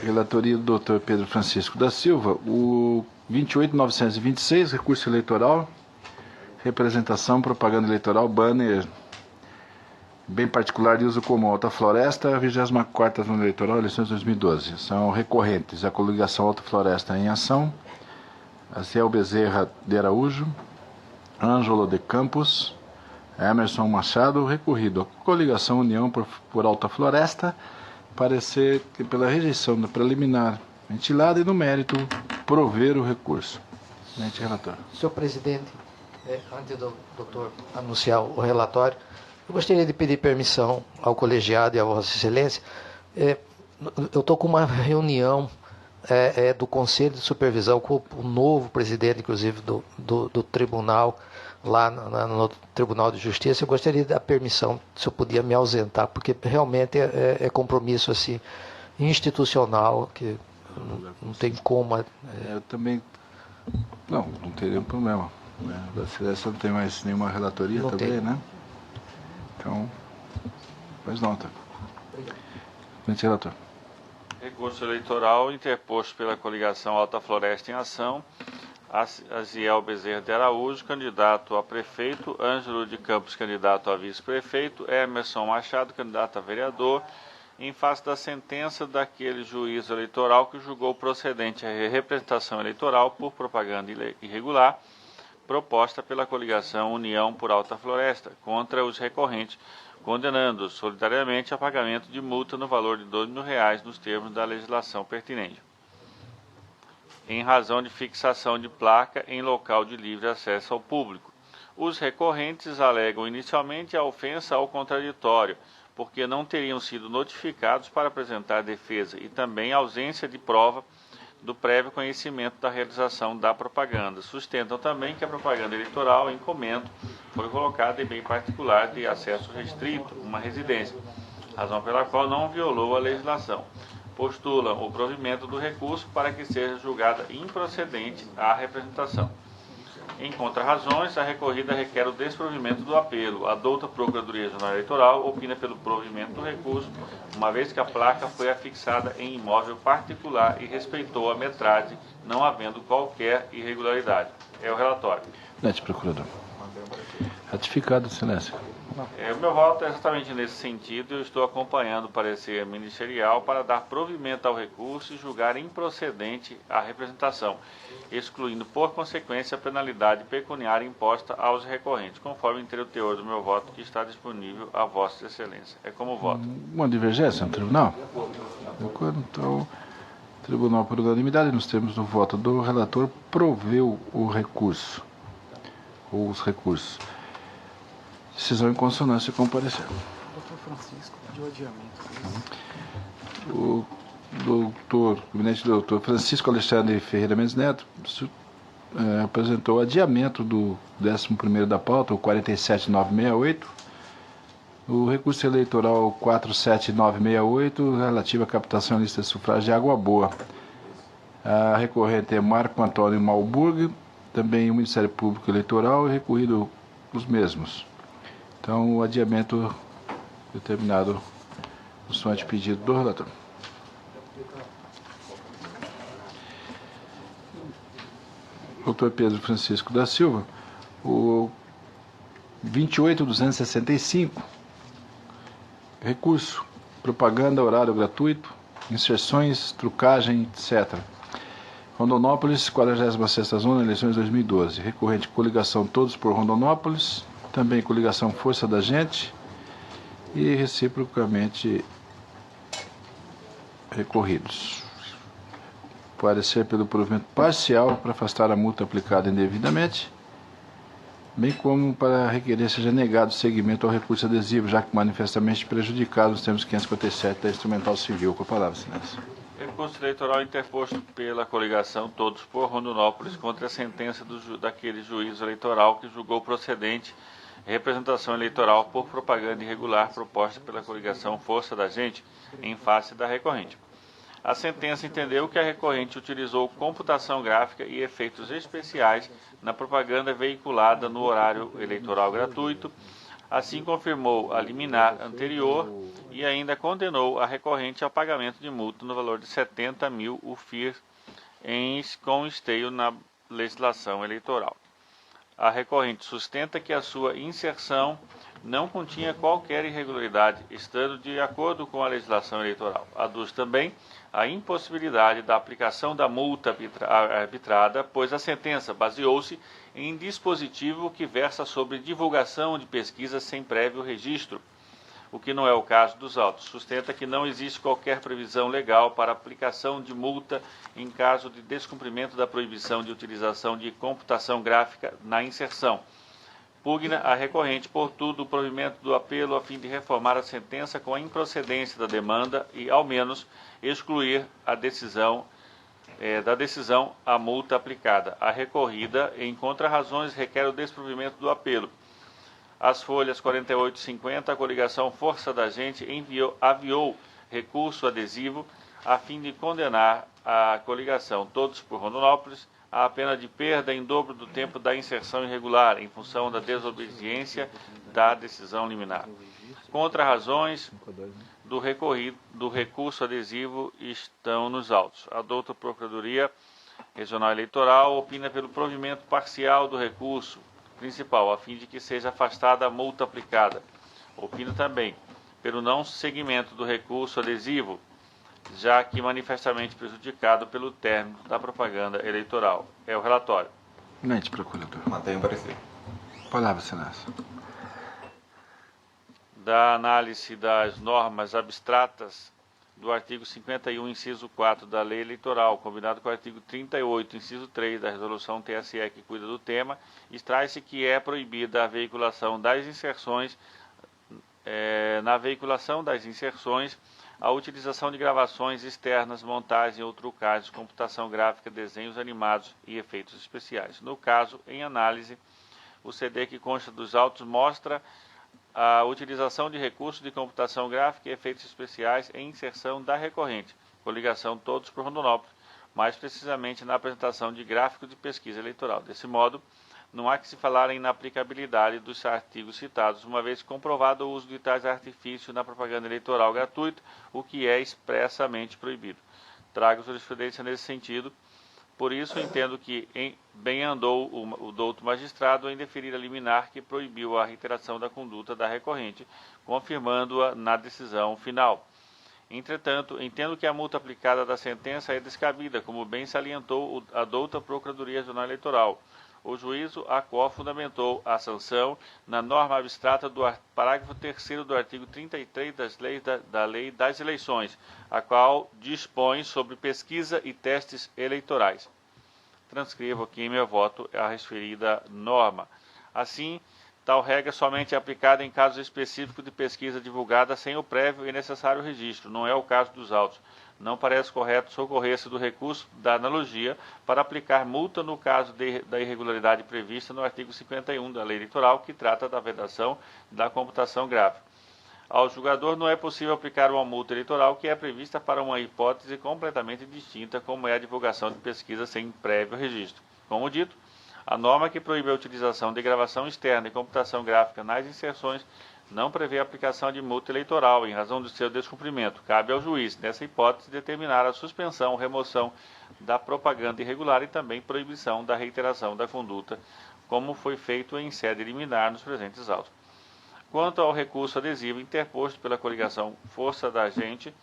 Relatoria do Dr. Pedro Francisco da Silva, o 28.926, recurso eleitoral, representação, propaganda eleitoral, banner bem particular de uso comum, Alta Floresta, 24ª Zona Eleitoral, eleições 2012. São recorrentes a coligação Alta Floresta em Ação, Aziel Bezerra de Araújo, Ângelo de Campos, Emerson Machado, recorrido a coligação União por Alta Floresta, parecer que pela rejeição da preliminar ventilada e no mérito prover o recurso. Relator. Senhor presidente, antes do doutor anunciar o relatório, eu gostaria de pedir permissão ao colegiado e à Vossa Excelência. Eu estou com uma reunião do Conselho de Supervisão com o novo presidente, inclusive, do tribunal, lá no Tribunal de Justiça. Eu gostaria da permissão, se eu podia me ausentar, porque realmente é compromisso assim, institucional, que não tem como. Eu também. Não teria nenhum problema. Da Excelência não tem mais nenhuma relatoria não também, tem. Né? Então, faz nota. Presidente relator. Recurso eleitoral interposto pela coligação Alta Floresta em Ação, Aziel Bezerra de Araújo, candidato a prefeito, Ângelo de Campos, candidato a vice-prefeito, Emerson Machado, candidato a vereador, em face da sentença daquele juiz eleitoral que julgou procedente a representação eleitoral por propaganda irregular, proposta pela coligação União por Alta Floresta, contra os recorrentes, condenando-os solidariamente a pagamento de multa no valor de R$2.000 nos termos da legislação pertinente, em razão de fixação de placa em local de livre acesso ao público. Os recorrentes alegam inicialmente a ofensa ao contraditório, porque não teriam sido notificados para apresentar defesa, e também a ausência de prova do prévio conhecimento da realização da propaganda. Sustentam também que a propaganda eleitoral em comento foi colocada em bem particular de acesso restrito, uma residência, razão pela qual não violou a legislação. Postulam o provimento do recurso para que seja julgada improcedente a representação. Em contrarrazões, a recorrida requer o desprovimento do apelo. A douta Procuradoria Regional Eleitoral opina pelo provimento do recurso, uma vez que a placa foi afixada em imóvel particular e respeitou a metragem, não havendo qualquer irregularidade. É o relatório. Presidente Procurador. Ratificado, Excelência. O meu voto é exatamente nesse sentido. Eu estou acompanhando o parecer ministerial para dar provimento ao recurso e julgar improcedente a representação, excluindo por consequência a penalidade pecuniária imposta aos recorrentes, conforme o teor do meu voto que está disponível a Vossa Excelência. É como voto. Uma divergência no tribunal? Então, o tribunal, por unanimidade, nos termos do voto do relator, proveu o recurso, ou os recursos. Decisão em consonância com o parecer. Doutor Francisco pediu adiamento. O eminente doutor Francisco Alexandre Ferreira Mendes Neto apresentou adiamento do 11º da pauta, o 47968, o recurso eleitoral 47968, relativo à captação de lista de sufrágio de Água Boa. A recorrente é Marco Antônio Malburg, também o Ministério Público Eleitoral, e recorrido os mesmos. Então, o adiamento determinado consoante pedido do relator. Doutor Pedro Francisco da Silva, o 28.265, recurso, propaganda, horário gratuito, inserções, trucagem, etc. Rondonópolis, 46ª Zona, eleições 2012. Recorrente coligação Todos por Rondonópolis, também coligação Força da Gente e reciprocamente recorridos. Parecer pelo provimento parcial para afastar a multa aplicada indevidamente, bem como para requerer seja negado seguimento ao recurso adesivo, já que manifestamente prejudicado nos termos 557 da Instrumental Civil. Com a palavra, Silêncio. Recurso eleitoral interposto pela coligação Todos por Rondonópolis contra a sentença daquele juízo eleitoral que julgou procedente representação eleitoral por propaganda irregular proposta pela coligação Força da Gente em face da recorrente. A sentença entendeu que a recorrente utilizou computação gráfica e efeitos especiais na propaganda veiculada no horário eleitoral gratuito, assim confirmou a liminar anterior e ainda condenou a recorrente ao pagamento de multa no valor de 70 mil UFIR com esteio na legislação eleitoral. A recorrente sustenta que a sua inserção não continha qualquer irregularidade, estando de acordo com a legislação eleitoral. Aduz também a impossibilidade da aplicação da multa arbitrada, pois a sentença baseou-se em dispositivo que versa sobre divulgação de pesquisas sem prévio registro, o que não é o caso dos autos. Sustenta que não existe qualquer previsão legal para aplicação de multa em caso de descumprimento da proibição de utilização de computação gráfica na inserção. Pugna a recorrente, portudo, o provimento do apelo a fim de reformar a sentença com a improcedência da demanda e, ao menos, excluir a decisão a multa aplicada. A recorrida, em contrarrazões, requer o desprovimento do apelo. As folhas 48 e 50, a coligação Força da Gente aviou recurso adesivo a fim de condenar a coligação Todos por Rondonópolis a pena de perda em dobro do tempo da inserção irregular, em função da desobediência da decisão liminar. Contrarrazões do recurso adesivo estão nos autos. A douta Procuradoria Regional Eleitoral opina pelo provimento parcial do recurso principal, a fim de que seja afastada a multa aplicada. Opina também pelo não seguimento do recurso adesivo, já que manifestamente prejudicado pelo término da propaganda eleitoral. É o relatório. Mente, procurador. Mantenho o parecer. Palavra, Silêncio. Da análise das normas abstratas do artigo 51, inciso 4 da Lei Eleitoral, combinado com o artigo 38, inciso 3 da Resolução TSE que cuida do tema, extrai-se que é proibida a veiculação das inserções, a utilização de gravações externas, montagem ou trucagem, computação gráfica, desenhos animados e efeitos especiais. No caso, em análise, o CD que consta dos autos mostra a utilização de recursos de computação gráfica e efeitos especiais em inserção da recorrente, coligação Todos por Rondonópolis, mais precisamente na apresentação de gráficos de pesquisa eleitoral. Desse modo, não há que se falar em inaplicabilidade dos artigos citados, uma vez comprovado o uso de tais artifícios na propaganda eleitoral gratuita, o que é expressamente proibido. Trago jurisprudência nesse sentido. Por isso, entendo que bem andou o douto magistrado em deferir a liminar que proibiu a reiteração da conduta da recorrente, confirmando-a na decisão final. Entretanto, entendo que a multa aplicada da sentença é descabida, como bem salientou a douta Procuradoria Regional Eleitoral. O juízo a qual fundamentou a sanção na norma abstrata do parágrafo 3º do artigo 33 da Lei das Eleições, a qual dispõe sobre pesquisa e testes eleitorais. Transcrevo aqui em meu voto a referida norma. Assim, tal regra somente é aplicada em casos específicos de pesquisa divulgada sem o prévio e necessário registro. Não é o caso dos autos. Não parece correto socorrer-se do recurso da analogia para aplicar multa no caso da irregularidade prevista no artigo 51 da Lei Eleitoral, que trata da vedação da computação gráfica. Ao julgador não é possível aplicar uma multa eleitoral que é prevista para uma hipótese completamente distinta, como é a divulgação de pesquisa sem prévio registro. Como dito, a norma que proíbe a utilização de gravação externa e computação gráfica nas inserções não prevê a aplicação de multa eleitoral em razão do seu descumprimento. Cabe ao juiz, nessa hipótese, determinar a suspensão ou remoção da propaganda irregular e também proibição da reiteração da conduta, como foi feito em sede liminar nos presentes autos. Quanto ao recurso adesivo interposto pela coligação Força da Gente,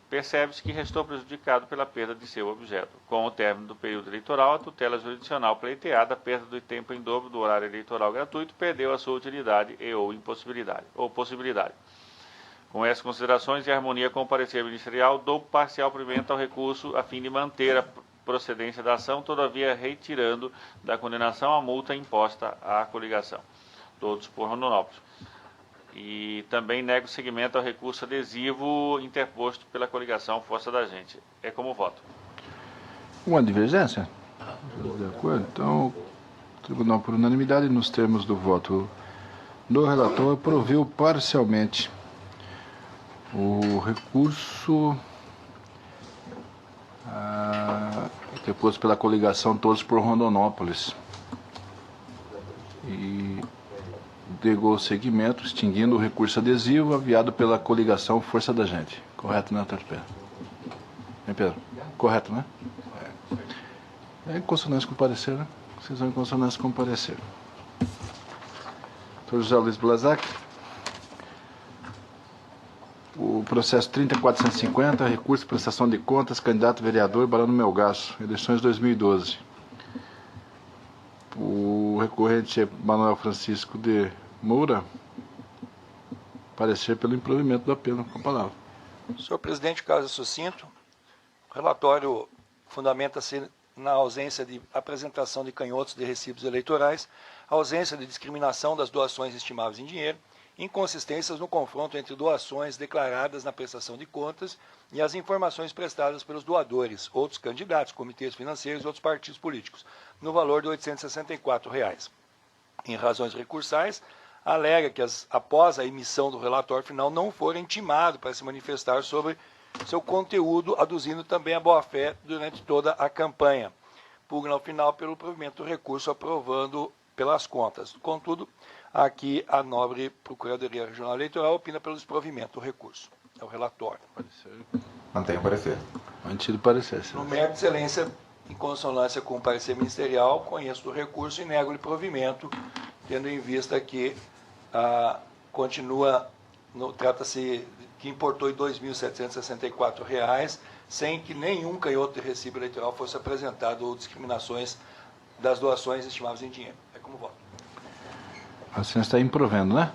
percebe-se que restou prejudicado pela perda de seu objeto. Com o término do período eleitoral, a tutela jurisdicional pleiteada, a perda do tempo em dobro do horário eleitoral gratuito, perdeu a sua utilidade ou possibilidade. Com essas considerações e harmonia com o parecer ministerial, dou parcial provimento ao recurso a fim de manter a procedência da ação, todavia retirando da condenação a multa imposta à coligação. Todos por Rondonópolis. E também nego seguimento ao recurso adesivo interposto pela coligação Força da Gente. É como voto. Uma divergência? De acordo? Então, o tribunal, por unanimidade, nos termos do voto do relator, proveu parcialmente o recurso interposto pela coligação Todos por Rondonópolis. E negou seguimento, extinguindo o recurso adesivo aviado pela coligação Força da Gente. Correto, né, doutor Pedro? Hein, Pedro? Correto, né? É em consonância com o parecer, né? Vocês vão em consonância com o parecer. Doutor José Luiz Blazac. O processo 30450, recurso de prestação de contas, candidato vereador Barão do Melgaço, eleições 2012. O recorrente é Manuel Francisco de Moura. Parecer pelo improvimento do apelo. Com a palavra. Senhor presidente, o caso é sucinto. O relatório fundamenta-se na ausência de apresentação de canhotos de recibos eleitorais, ausência de discriminação das doações estimáveis em dinheiro, inconsistências no confronto entre doações declaradas na prestação de contas e as informações prestadas pelos doadores, outros candidatos, comitês financeiros e outros partidos políticos, no valor de R$ 864. Em razões recursais, alega que após a emissão do relatório final não foram intimados para se manifestar sobre seu conteúdo, aduzindo também a boa-fé durante toda a campanha. Pugna ao final pelo provimento do recurso aprovando pelas contas. Contudo, aqui a nobre Procuradoria Regional Eleitoral opina pelo desprovimento do recurso. É o relatório. Mantém o parecer. Mantido o parecer. No mérito de excelência, em consonância com o parecer ministerial, conheço do recurso e nego-lhe provimento, tendo em vista que trata-se que importou R$ 2.764, sem que nenhum canhoto de recibo eleitoral fosse apresentado ou discriminações das doações estimáveis em dinheiro. É como voto. A senhora está improvendo, né?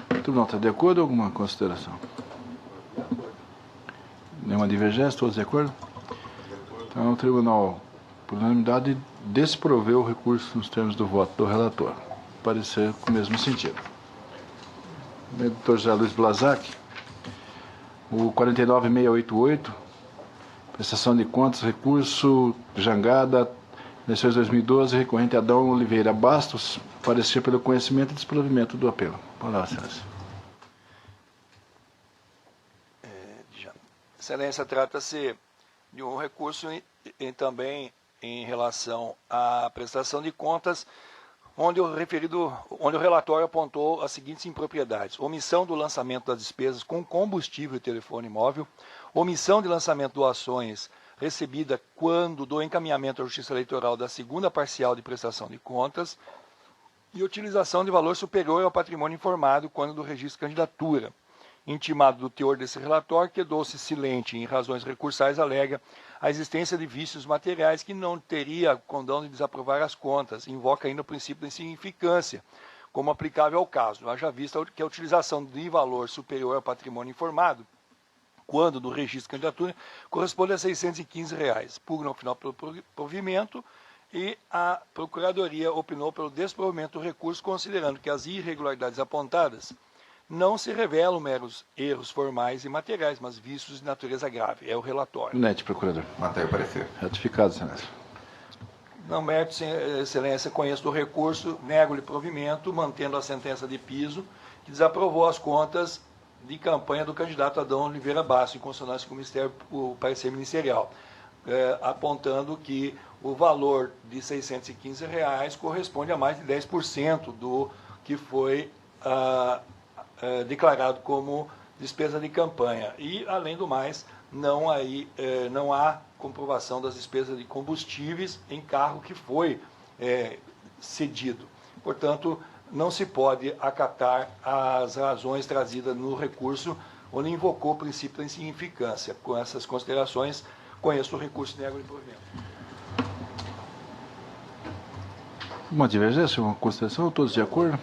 O tribunal está de acordo ou alguma consideração? Nenhuma divergência? Todos de acordo? Então, o tribunal, por unanimidade, desproveu o recurso nos termos do voto do relator. Parecer com o mesmo sentido. Doutor José Luiz Blazac, o 49688, prestação de contas, recurso, Jangada, eleições 2012, recorrente Adão Oliveira Bastos, parecer pelo conhecimento e desprovimento do apelo. Palavra, senhores. Excelência, trata-se de um recurso também em relação à prestação de contas, onde o relatório apontou as seguintes impropriedades: omissão do lançamento das despesas com combustível e telefone móvel, omissão de lançamento de doações recebida quando do encaminhamento à Justiça Eleitoral da segunda parcial de prestação de contas e utilização de valor superior ao patrimônio informado quando do registro de candidatura. Intimado do teor desse relatório, quedou-se silente em razões recursais, alega a existência de vícios materiais que não teria condão de desaprovar as contas, invoca ainda o princípio da insignificância, como aplicável ao caso, haja vista que a utilização de valor superior ao patrimônio informado, quando do registro de candidatura, corresponde a R$ 615. Pugna ao final pelo provimento e a Procuradoria opinou pelo desprovimento do recurso, considerando que as irregularidades apontadas não se revelam meros erros formais e materiais, mas vícios de natureza grave. É o relatório. Nete, procurador. Mantém o parecer. Ratificado, senhor. Não mérito, excelência, conheço do recurso, nego-lhe provimento, mantendo a sentença de piso, que desaprovou as contas de campanha do candidato Adão Oliveira Basso, em consonância com o parecer ministerial, apontando que o valor de R$ 615 corresponde a mais de 10% do que foi declarado como despesa de campanha. E, além do mais, não há comprovação das despesas de combustíveis em carro que foi cedido. Portanto, não se pode acatar as razões trazidas no recurso ou não invocou o princípio da insignificância. Com essas considerações, conheço o recurso e nego o provimento. Uma divergência, uma consideração, todos de acordo?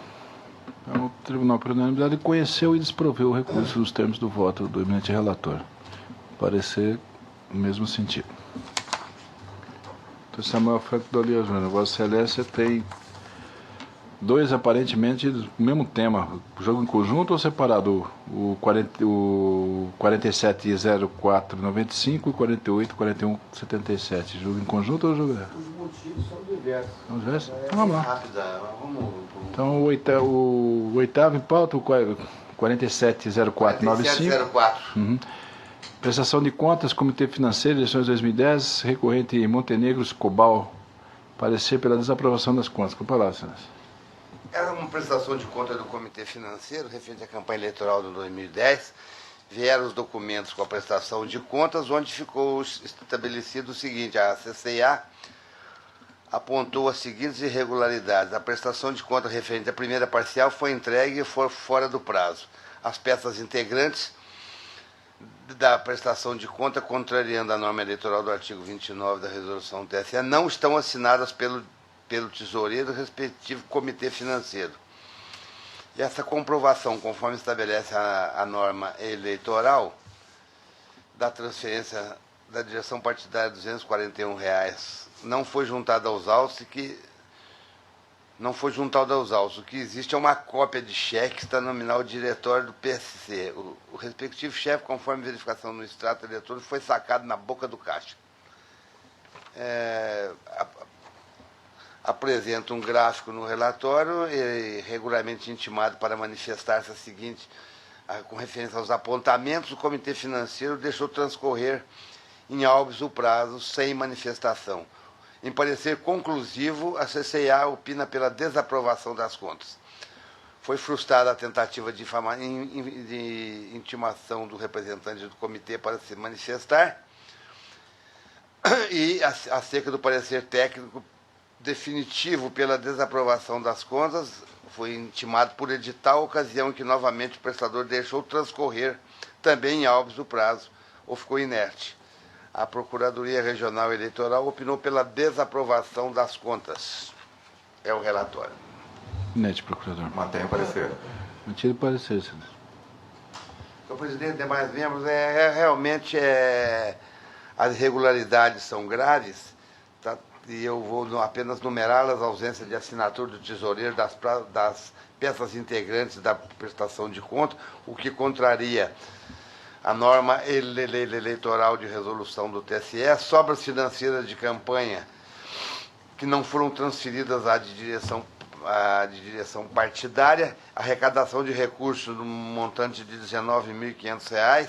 Então, o Tribunal por unanimidade conheceu e desproveu o recurso nos termos do voto do eminente relator. Parecer no mesmo sentido. Então, Samuel Franco Dolia Júnior, Vossa Excelência tem dois aparentemente do mesmo tema. Jogo em conjunto ou separado? O 470495 e 484177. Jogo em conjunto ou jogo? Os motivos são diversos. São diversos? Então vamos lá. Rápida, vamos. Então o oitavo em pauta, o 470495. 4704. Uhum. Prestação de contas, Comitê Financeiro, eleições 2010, recorrente Montenegro Escobal. Parecer pela desaprovação das contas. Com a palavra, senhores. Era uma prestação de conta do Comitê Financeiro, referente à campanha eleitoral de 2010. Vieram os documentos com a prestação de contas, onde ficou estabelecido o seguinte: a CCA apontou as seguintes irregularidades. A prestação de conta referente à primeira parcial foi entregue e foi fora do prazo. As peças integrantes da prestação de conta, contrariando a norma eleitoral do artigo 29 da resolução do TSE, não estão assinadas pelo tesoureiro respectivo comitê financeiro. E essa comprovação, conforme estabelece a norma eleitoral, da transferência da direção partidária de R$ 241, não foi juntada aos autos O que existe é uma cópia de cheque que está nominal ao diretório do PSC. O respectivo chefe, conforme verificação no extrato eletrônico, foi sacado na boca do caixa. Apresenta um gráfico no relatório, regularmente intimado para manifestar-se a seguinte, com referência aos apontamentos, o Comitê Financeiro deixou transcorrer em óbice o prazo sem manifestação. Em parecer conclusivo, a CCA opina pela desaprovação das contas. Foi frustrada a tentativa de intimação do representante do comitê para se manifestar e, acerca do parecer técnico definitivo pela desaprovação das contas, foi intimado por edital, ocasião em que novamente o prestador deixou transcorrer também em óbice o prazo ou ficou inerte. A Procuradoria Regional Eleitoral opinou pela desaprovação das contas. É o relatório. Inete, procurador. Mantém o parecer. Mantido o parecer, senhor. Senhor presidente e demais membros, realmente as irregularidades são graves, tá? E eu vou apenas numerá-las: ausência de assinatura do tesoureiro das peças integrantes da prestação de conta, o que contraria a norma eleitoral de resolução do TSE, sobras financeiras de campanha que não foram transferidas à de direção partidária, arrecadação de recursos no montante de R$ 19.500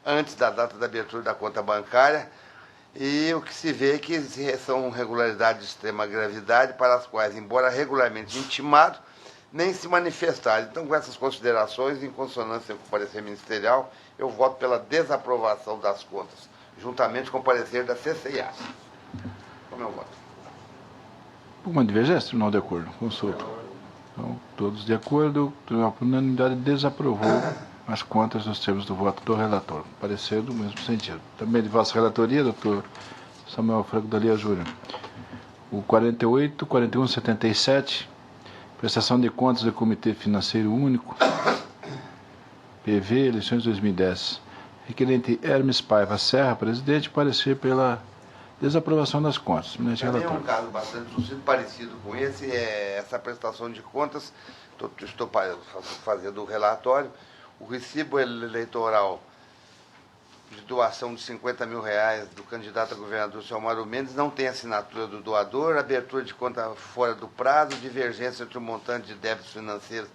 antes da data da abertura da conta bancária, e o que se vê é que são irregularidades de extrema gravidade para as quais, embora regularmente intimado, nem se manifestaram. Então, com essas considerações, em consonância com o parecer ministerial, eu voto pela desaprovação das contas, juntamente com o parecer da CCA. Como eu voto? Uma divergência, tribunal de acordo. Consulta. Então, todos de acordo, o tribunal por unanimidade desaprovou as contas nos termos do voto do relator. Parecer do mesmo sentido. Também de vossa relatoria, doutor Samuel Franco Dolia Júnior. O 48.4177, prestação de contas do Comitê Financeiro Único, PV, eleições 2010. Requerente Hermes Paiva Serra, presidente, parecer pela desaprovação das contas. Também é um caso bastante parecido com esse, essa prestação de contas. Estou fazendo o relatório. O recibo eleitoral de doação de R$ 50 mil do candidato a governador, senhor Mauro Mendes, não tem assinatura do doador, abertura de conta fora do prazo, divergência entre o montante de débitos financeiros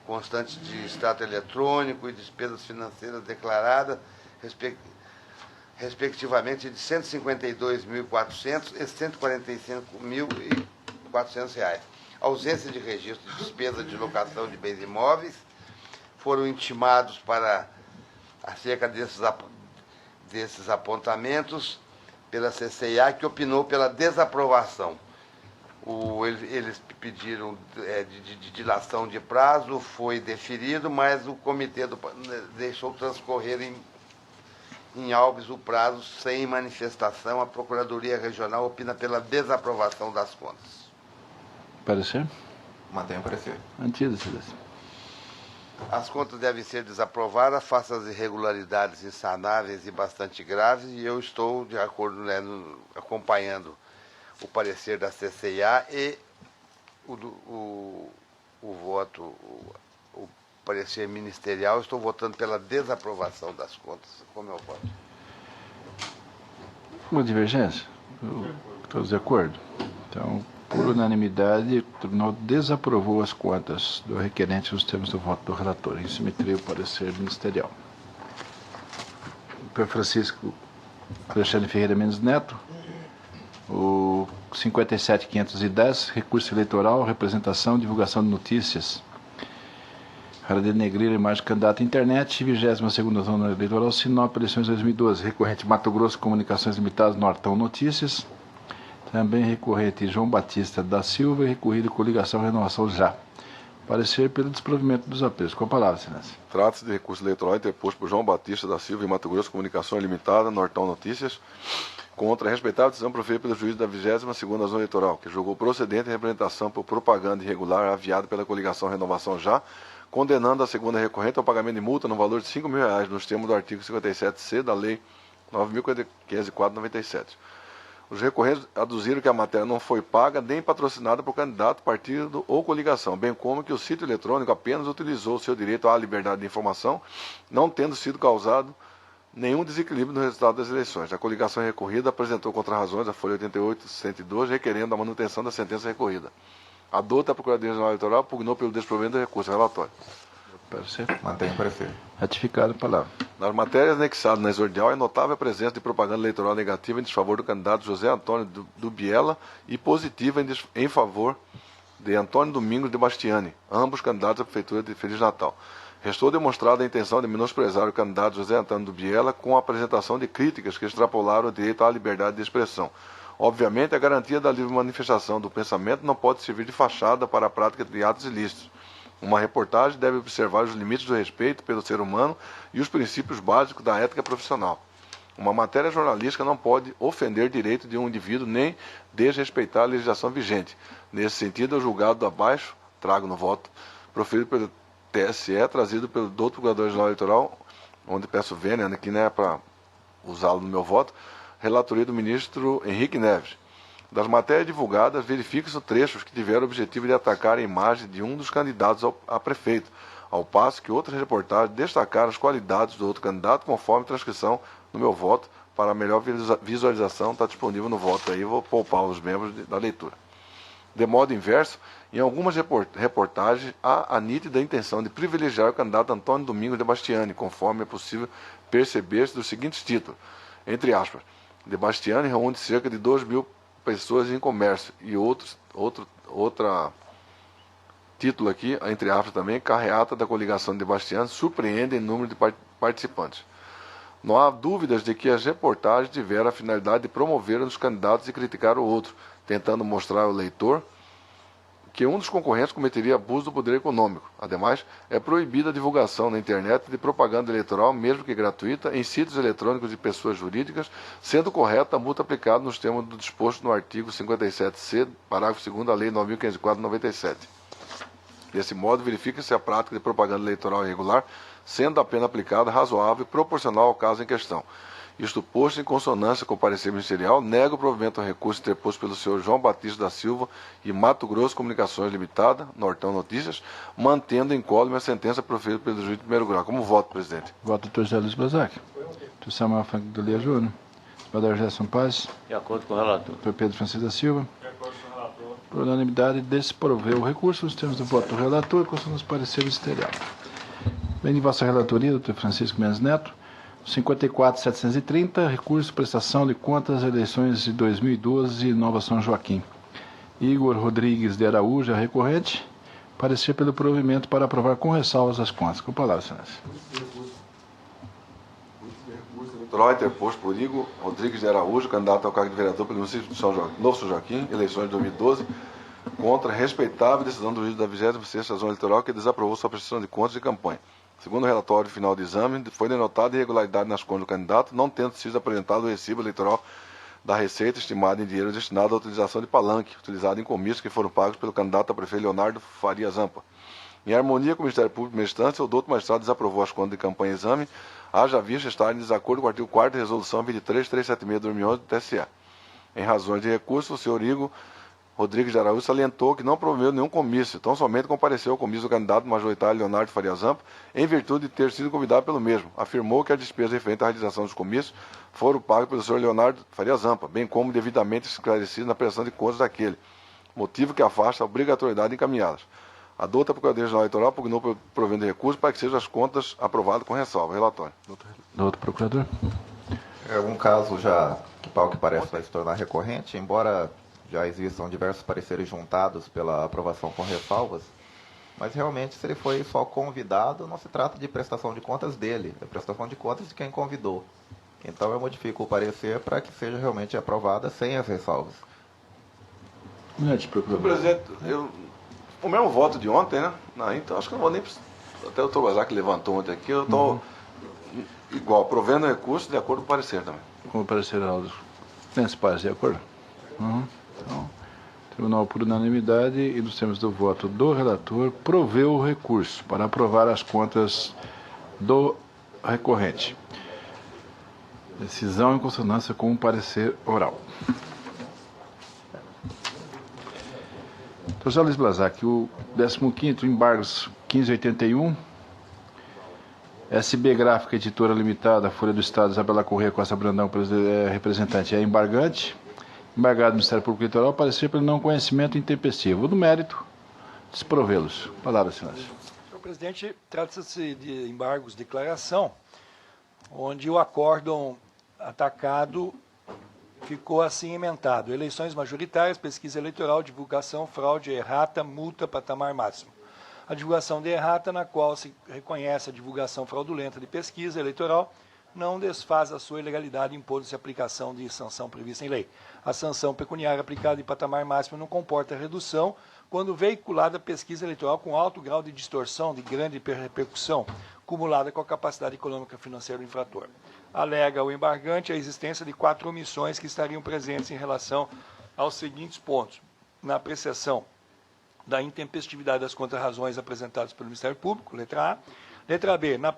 constantes de extrato eletrônico e despesas financeiras declaradas, respectivamente de R$ 152.400 e R$ 145.400. Ausência de registro de despesa de locação de bens imóveis. Foram intimados para acerca desses apontamentos pela CCA, que opinou pela desaprovação. Eles pediram de dilação de prazo, foi deferido, mas o comitê deixou transcorrer em Alves o prazo sem manifestação. A Procuradoria Regional opina pela desaprovação das contas. Parecer? Mantenho o parecer. Mantido, excelência. As contas devem ser desaprovadas, face às irregularidades insanáveis e bastante graves, e eu estou de acordo, acompanhando o parecer da CCIA e o voto, o parecer ministerial. Estou votando pela desaprovação das contas. Como é o voto? Uma divergência? Todos de acordo? Então, por unanimidade, o tribunal desaprovou as contas do requerente nos termos do voto do relator, em simetria ao parecer ministerial. Dr. Francisco Alexandre Ferreira Mendes Neto, o 57.510, recurso eleitoral, representação, divulgação de notícias para denegrir a imagem do candidato à internet, 22ª zona eleitoral, Sinop, eleições 2012, recorrente Mato Grosso, Comunicações Limitadas, Nortão Notícias, também recorrente João Batista da Silva e recorrido Coligação Renovação Já. Parecer pelo desprovimento dos apelos. Com a palavra, excelência. Trata-se de recurso eleitoral interposto por João Batista da Silva e Mato Grosso, Comunicação Limitada, Nortão Notícias, contra a respeitável decisão proferida pelo juiz da 22ª Zona Eleitoral, que julgou procedente a representação por propaganda irregular aviada pela Coligação Renovação Já, condenando a segunda recorrente ao pagamento de multa no valor de R$5.000, nos termos do artigo 57C da Lei 9.504/97. Os recorrentes aduziram que a matéria não foi paga nem patrocinada por candidato, partido ou coligação, bem como que o sítio eletrônico apenas utilizou o seu direito à liberdade de informação, não tendo sido causado nenhum desequilíbrio no resultado das eleições. A coligação recorrida apresentou contra-razões à Folha 88-102, requerendo a manutenção da sentença recorrida. A douta Procuradoria Regional Eleitoral pugnou pelo desprovimento do recurso relatório. Parecer. Mantenho o parecer. Ratificado a palavra. Nas matérias anexadas na exordial, é notável a presença de propaganda eleitoral negativa em desfavor do candidato José Antônio do Biela e positiva em favor de Antônio Domingos de Bastiani, ambos candidatos à Prefeitura de Feliz Natal. Restou demonstrada a intenção de menosprezar o candidato José Antônio do Biela com a apresentação de críticas que extrapolaram o direito à liberdade de expressão. Obviamente, a garantia da livre manifestação do pensamento não pode servir de fachada para a prática de atos ilícitos. Uma reportagem deve observar os limites do respeito pelo ser humano e os princípios básicos da ética profissional. Uma matéria jornalística não pode ofender direito de um indivíduo nem desrespeitar a legislação vigente. Nesse sentido, o julgado abaixo, trago no voto, proferido pelo TSE, trazido pelo doutor Procurador-Geral Eleitoral, onde peço vênia aqui, para usá-lo no meu voto, relatoria do ministro Henrique Neves. Das matérias divulgadas, verificam-se trechos que tiveram o objetivo de atacar a imagem de um dos candidatos a prefeito, ao passo que outras reportagens destacaram as qualidades do outro candidato, conforme transcrição no meu voto. Para melhor visualização, está disponível no voto aí, vou poupar os membros da leitura. De modo inverso, em algumas reportagens, há a nítida intenção de privilegiar o candidato Antônio Domingos de Bastiani, conforme é possível perceber-se dos seguintes títulos, entre aspas, de Bastiani reúne cerca de 2.000 pessoas em comércio, e outra título aqui, entre aspas também, carreata da coligação de Bastiani surpreende em número de participantes. Não há dúvidas de que as reportagens tiveram a finalidade de promover um dos candidatos e criticar o outro, tentando mostrar ao leitor que um dos concorrentes cometeria abuso do poder econômico. Ademais, é proibida a divulgação na internet de propaganda eleitoral, mesmo que gratuita, em sítios eletrônicos de pessoas jurídicas, sendo correta a multa aplicada nos termos do disposto no artigo 57C, parágrafo 2º da Lei 9.504/97. Desse modo, verifica-se a prática de propaganda eleitoral irregular, sendo a pena aplicada razoável e proporcional ao caso em questão. Isto posto em consonância com o parecer ministerial, nega o provimento ao recurso interposto pelo senhor João Batista da Silva e Mato Grosso Comunicações Limitada, Nortão Notícias, mantendo incólume a sentença proferida pelo juiz de primeiro grau. Como voto, presidente? Voto do Dr. José Luiz Bazac. Dr. Samuel Franco de Lia Júnior. Senador Gerson Paz. De acordo com o relator. Dr. Pedro Francisco da Silva. De acordo com o relator. Por unanimidade, desproveu o recurso nos termos do voto do relator, constando os parecer ministerial. Bem de vossa relatoria, Dr. Francisco Mendes Neto. 54.730, recurso prestação de contas eleições de 2012, Nova São Joaquim. Igor Rodrigues de Araújo, recorrente, parecer pelo provimento para aprovar com ressalvas as contas. Com a palavra, excelência. Recurso eleitoral interposto por Igor Rodrigues de Araújo, candidato ao cargo de vereador pelo município de Novo São Joaquim, eleições de 2012, contra a respeitável decisão do juiz da 26ª Zona Eleitoral que desaprovou sua prestação de contas de campanha. Segundo o relatório final de exame, foi denotada irregularidade nas contas do candidato, não tendo sido apresentado o recibo eleitoral da receita estimada em dinheiro destinado à utilização de palanque, utilizado em comícios que foram pagos pelo candidato a prefeito Leonardo Faria Zampa. Em harmonia com o Ministério Público de primeira instância, o doutor magistrado desaprovou as contas de campanha e exame, haja vista estar em desacordo com o artigo 4º da Resolução 23376 de 2011 do TSE. Em razões de recurso, o senhor Igor Rodrigues de Araújo salientou que não promoveu nenhum comício, tão somente compareceu ao comício do candidato majoritário Leonardo Faria Zampa, em virtude de ter sido convidado pelo mesmo. Afirmou que as despesas referentes à realização dos comícios foram pagas pelo senhor Leonardo Faria Zampa, bem como devidamente esclarecidos na prestação de contas daquele, motivo que afasta a obrigatoriedade de encaminhadas. A douta Procuradoria-Geral Eleitoral pugnou por provendo de recurso para que sejam as contas aprovadas com ressalva. Relatório. Doutor Procurador. É um caso já que, ao que parece, vai se tornar recorrente, embora já existam diversos pareceres juntados pela aprovação com ressalvas, mas realmente, se ele foi só convidado, não se trata de prestação de contas dele, é prestação de contas de quem convidou. Então, eu modifico o parecer para que seja realmente aprovada sem as ressalvas. Presidente, o mesmo voto de ontem, né? Não, então, acho que não vou nem... Até o doutor Bazar que levantou ontem aqui, eu estou igual, provendo o recurso de acordo com o parecer também. Com o parecer, Aldo. Tem esse parecer de acordo? Então, tribunal por unanimidade e nos termos do voto do relator, proveu o recurso para aprovar as contas do recorrente. Decisão em consonância com o parecer oral. Professor Luiz Blazac, o 15º, embargos 1581, SB Gráfica Editora Limitada, Folha do Estado, Isabela Corrêa Costa Brandão, representante, é embargante. Embargado do Ministério Público Eleitoral, parecer pelo não conhecimento intempestivo. Do mérito, desprovê-los. Palavra, senhores. Senhor presidente, trata-se de embargos de declaração, onde o acórdão atacado ficou assim emendado: eleições majoritárias, pesquisa eleitoral, divulgação, fraude, errata, multa, patamar máximo. A divulgação de errata, na qual se reconhece a divulgação fraudulenta de pesquisa eleitoral, não desfaz a sua ilegalidade, impondo-se a aplicação de sanção prevista em lei. A sanção pecuniária aplicada em patamar máximo não comporta redução quando veiculada pesquisa eleitoral com alto grau de distorção, de grande repercussão, cumulada com a capacidade econômica e financeira do infrator. Alega o embargante a existência de 4 omissões que estariam presentes em relação aos seguintes pontos: na apreciação da intempestividade das contra-razões apresentadas pelo Ministério Público, letra A. Letra B, na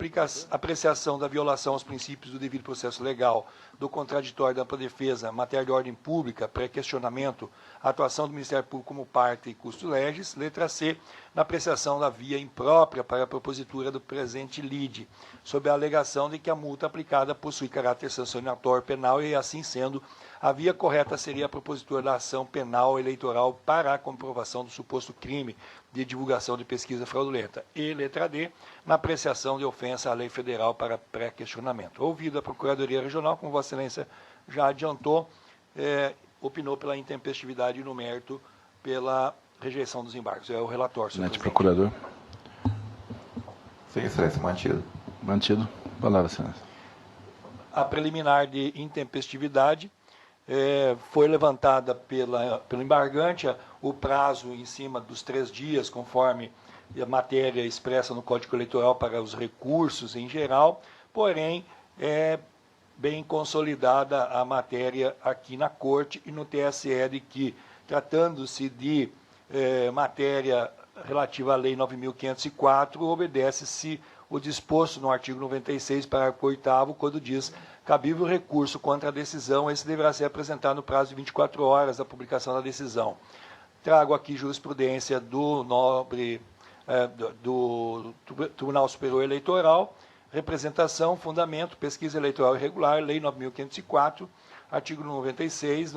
apreciação da violação aos princípios do devido processo legal, do contraditório da ampla defesa, matéria de ordem pública, pré-questionamento, atuação do Ministério Público como parte e custo legis. Letra C, na apreciação da via imprópria para a propositura do presente lide, sob a alegação de que a multa aplicada possui caráter sancionatório penal e, assim sendo, a via correta seria a propositura da ação penal eleitoral para a comprovação do suposto crime de divulgação de pesquisa fraudulenta. E, letra D, na apreciação de ofensa à lei federal para pré-questionamento. Ouvido a Procuradoria Regional, como Vossa Excelência já adiantou, opinou pela intempestividade e no mérito pela rejeição dos embargos. É o relatório, senhor presidente. Procurador. Sim, Excelência, mantido. Mantido. Palavra, senhores. A preliminar de intempestividade foi levantada pelo embargante o prazo em cima dos 3 dias, conforme a matéria expressa no Código Eleitoral para os recursos em geral, porém, é bem consolidada a matéria aqui na Corte e no TSE de que, tratando-se de matéria relativa à Lei 9.504, obedece-se o disposto no artigo 96, parágrafo 8º, quando diz: cabível recurso contra a decisão, esse deverá ser apresentado no prazo de 24 horas da publicação da decisão. Trago aqui jurisprudência do do Tribunal Superior Eleitoral, representação, fundamento, pesquisa eleitoral irregular, Lei 9.504, artigo 96,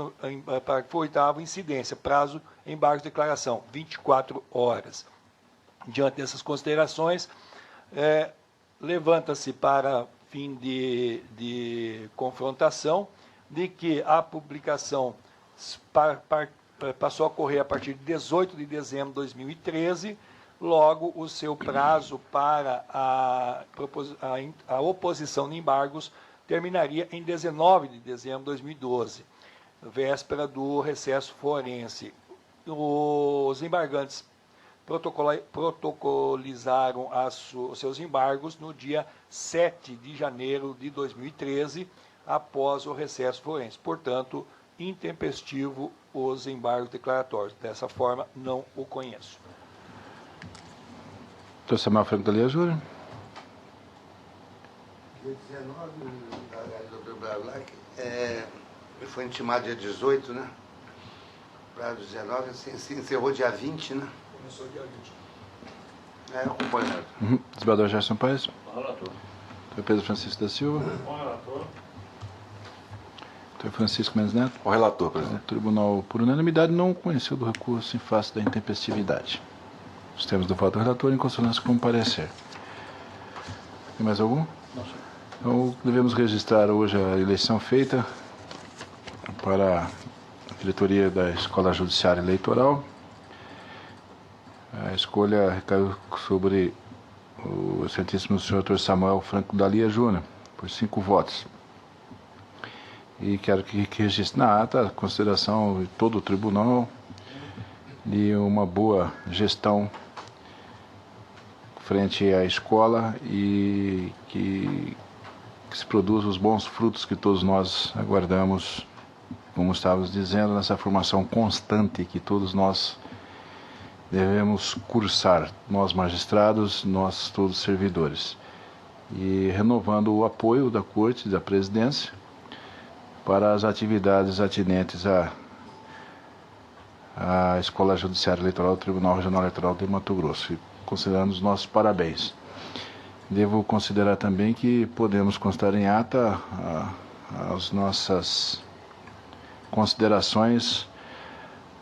parágrafo 8º, incidência, prazo, embargo de declaração, 24 horas. Diante dessas considerações, levanta-se para fim de confrontação de que a publicação passou a ocorrer a partir de 18 de dezembro de 2013, logo o seu prazo para a oposição de embargos terminaria em 19 de dezembro de 2012, véspera do recesso forense. os embargantes protocolizaram os seus embargos no dia 7 de janeiro de 2013, após o recesso forense. Portanto, intempestivo os embargos declaratórios. Dessa forma, não o conheço. Doutor Samuel Franco da Lia Júnior. Dia 19, doutor Blablak, foi intimado dia 18, né? Para 19, se encerrou dia 20, né? Começou dia 20. Acompanhado. Desembargador Gerson Paes. Relator. Doutor Pedro Francisco da Silva. Doutor Francisco Mendes Neto. O relator, O presidente. tribunal, por unanimidade, não conheceu do recurso em face da intempestividade. Os termos do voto do relator em consonância com o parecer. Tem mais algum? Não, senhor. Então, devemos registrar hoje a eleição feita para a diretoria da Escola Judiciária Eleitoral. A escolha recaiu sobre o excelentíssimo senhor Dr. Samuel Franco da Lia Júnior, por 5 votos. E quero que registre na ata a consideração de todo o tribunal de uma boa gestão frente à escola e que se produza os bons frutos que todos nós aguardamos, como estávamos dizendo, nessa formação constante que todos nós devemos cursar, nós magistrados, nós todos servidores. E renovando o apoio da Corte, da Presidência, para as atividades atinentes à Escola Judiciária Eleitoral do Tribunal Regional Eleitoral de Mato Grosso, e considerando os nossos parabéns. Devo considerar também que podemos constar em ata as nossas considerações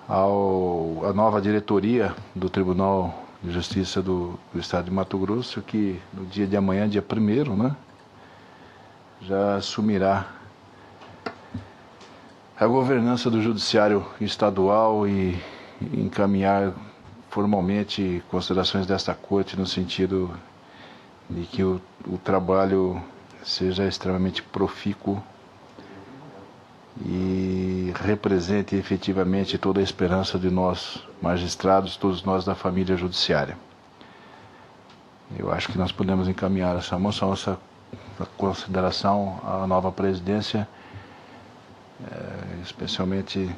à nova diretoria do Tribunal de Justiça do Estado de Mato Grosso, que no dia de amanhã, dia 1º, né, já assumirá a governança do Judiciário Estadual e encaminhar formalmente considerações desta Corte no sentido de que o trabalho seja extremamente profícuo e represente efetivamente toda a esperança de nós magistrados, todos nós da família judiciária. Eu acho que nós podemos encaminhar essa moção, essa consideração à nova presidência, especialmente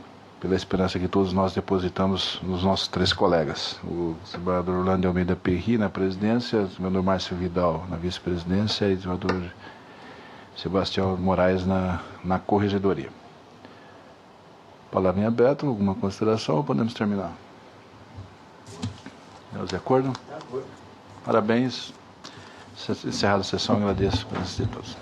pela esperança que todos nós depositamos nos nossos 3 colegas. O desembargador Orlando de Almeida Perri na presidência, o desembargador Márcio Vidal na vice-presidência e o desembargador Sebastião Moraes na corregedoria. Palavra em aberto, alguma consideração ou podemos terminar? Estamos de acordo? De acordo. Parabéns. Encerrada a sessão, agradeço a presença de todos.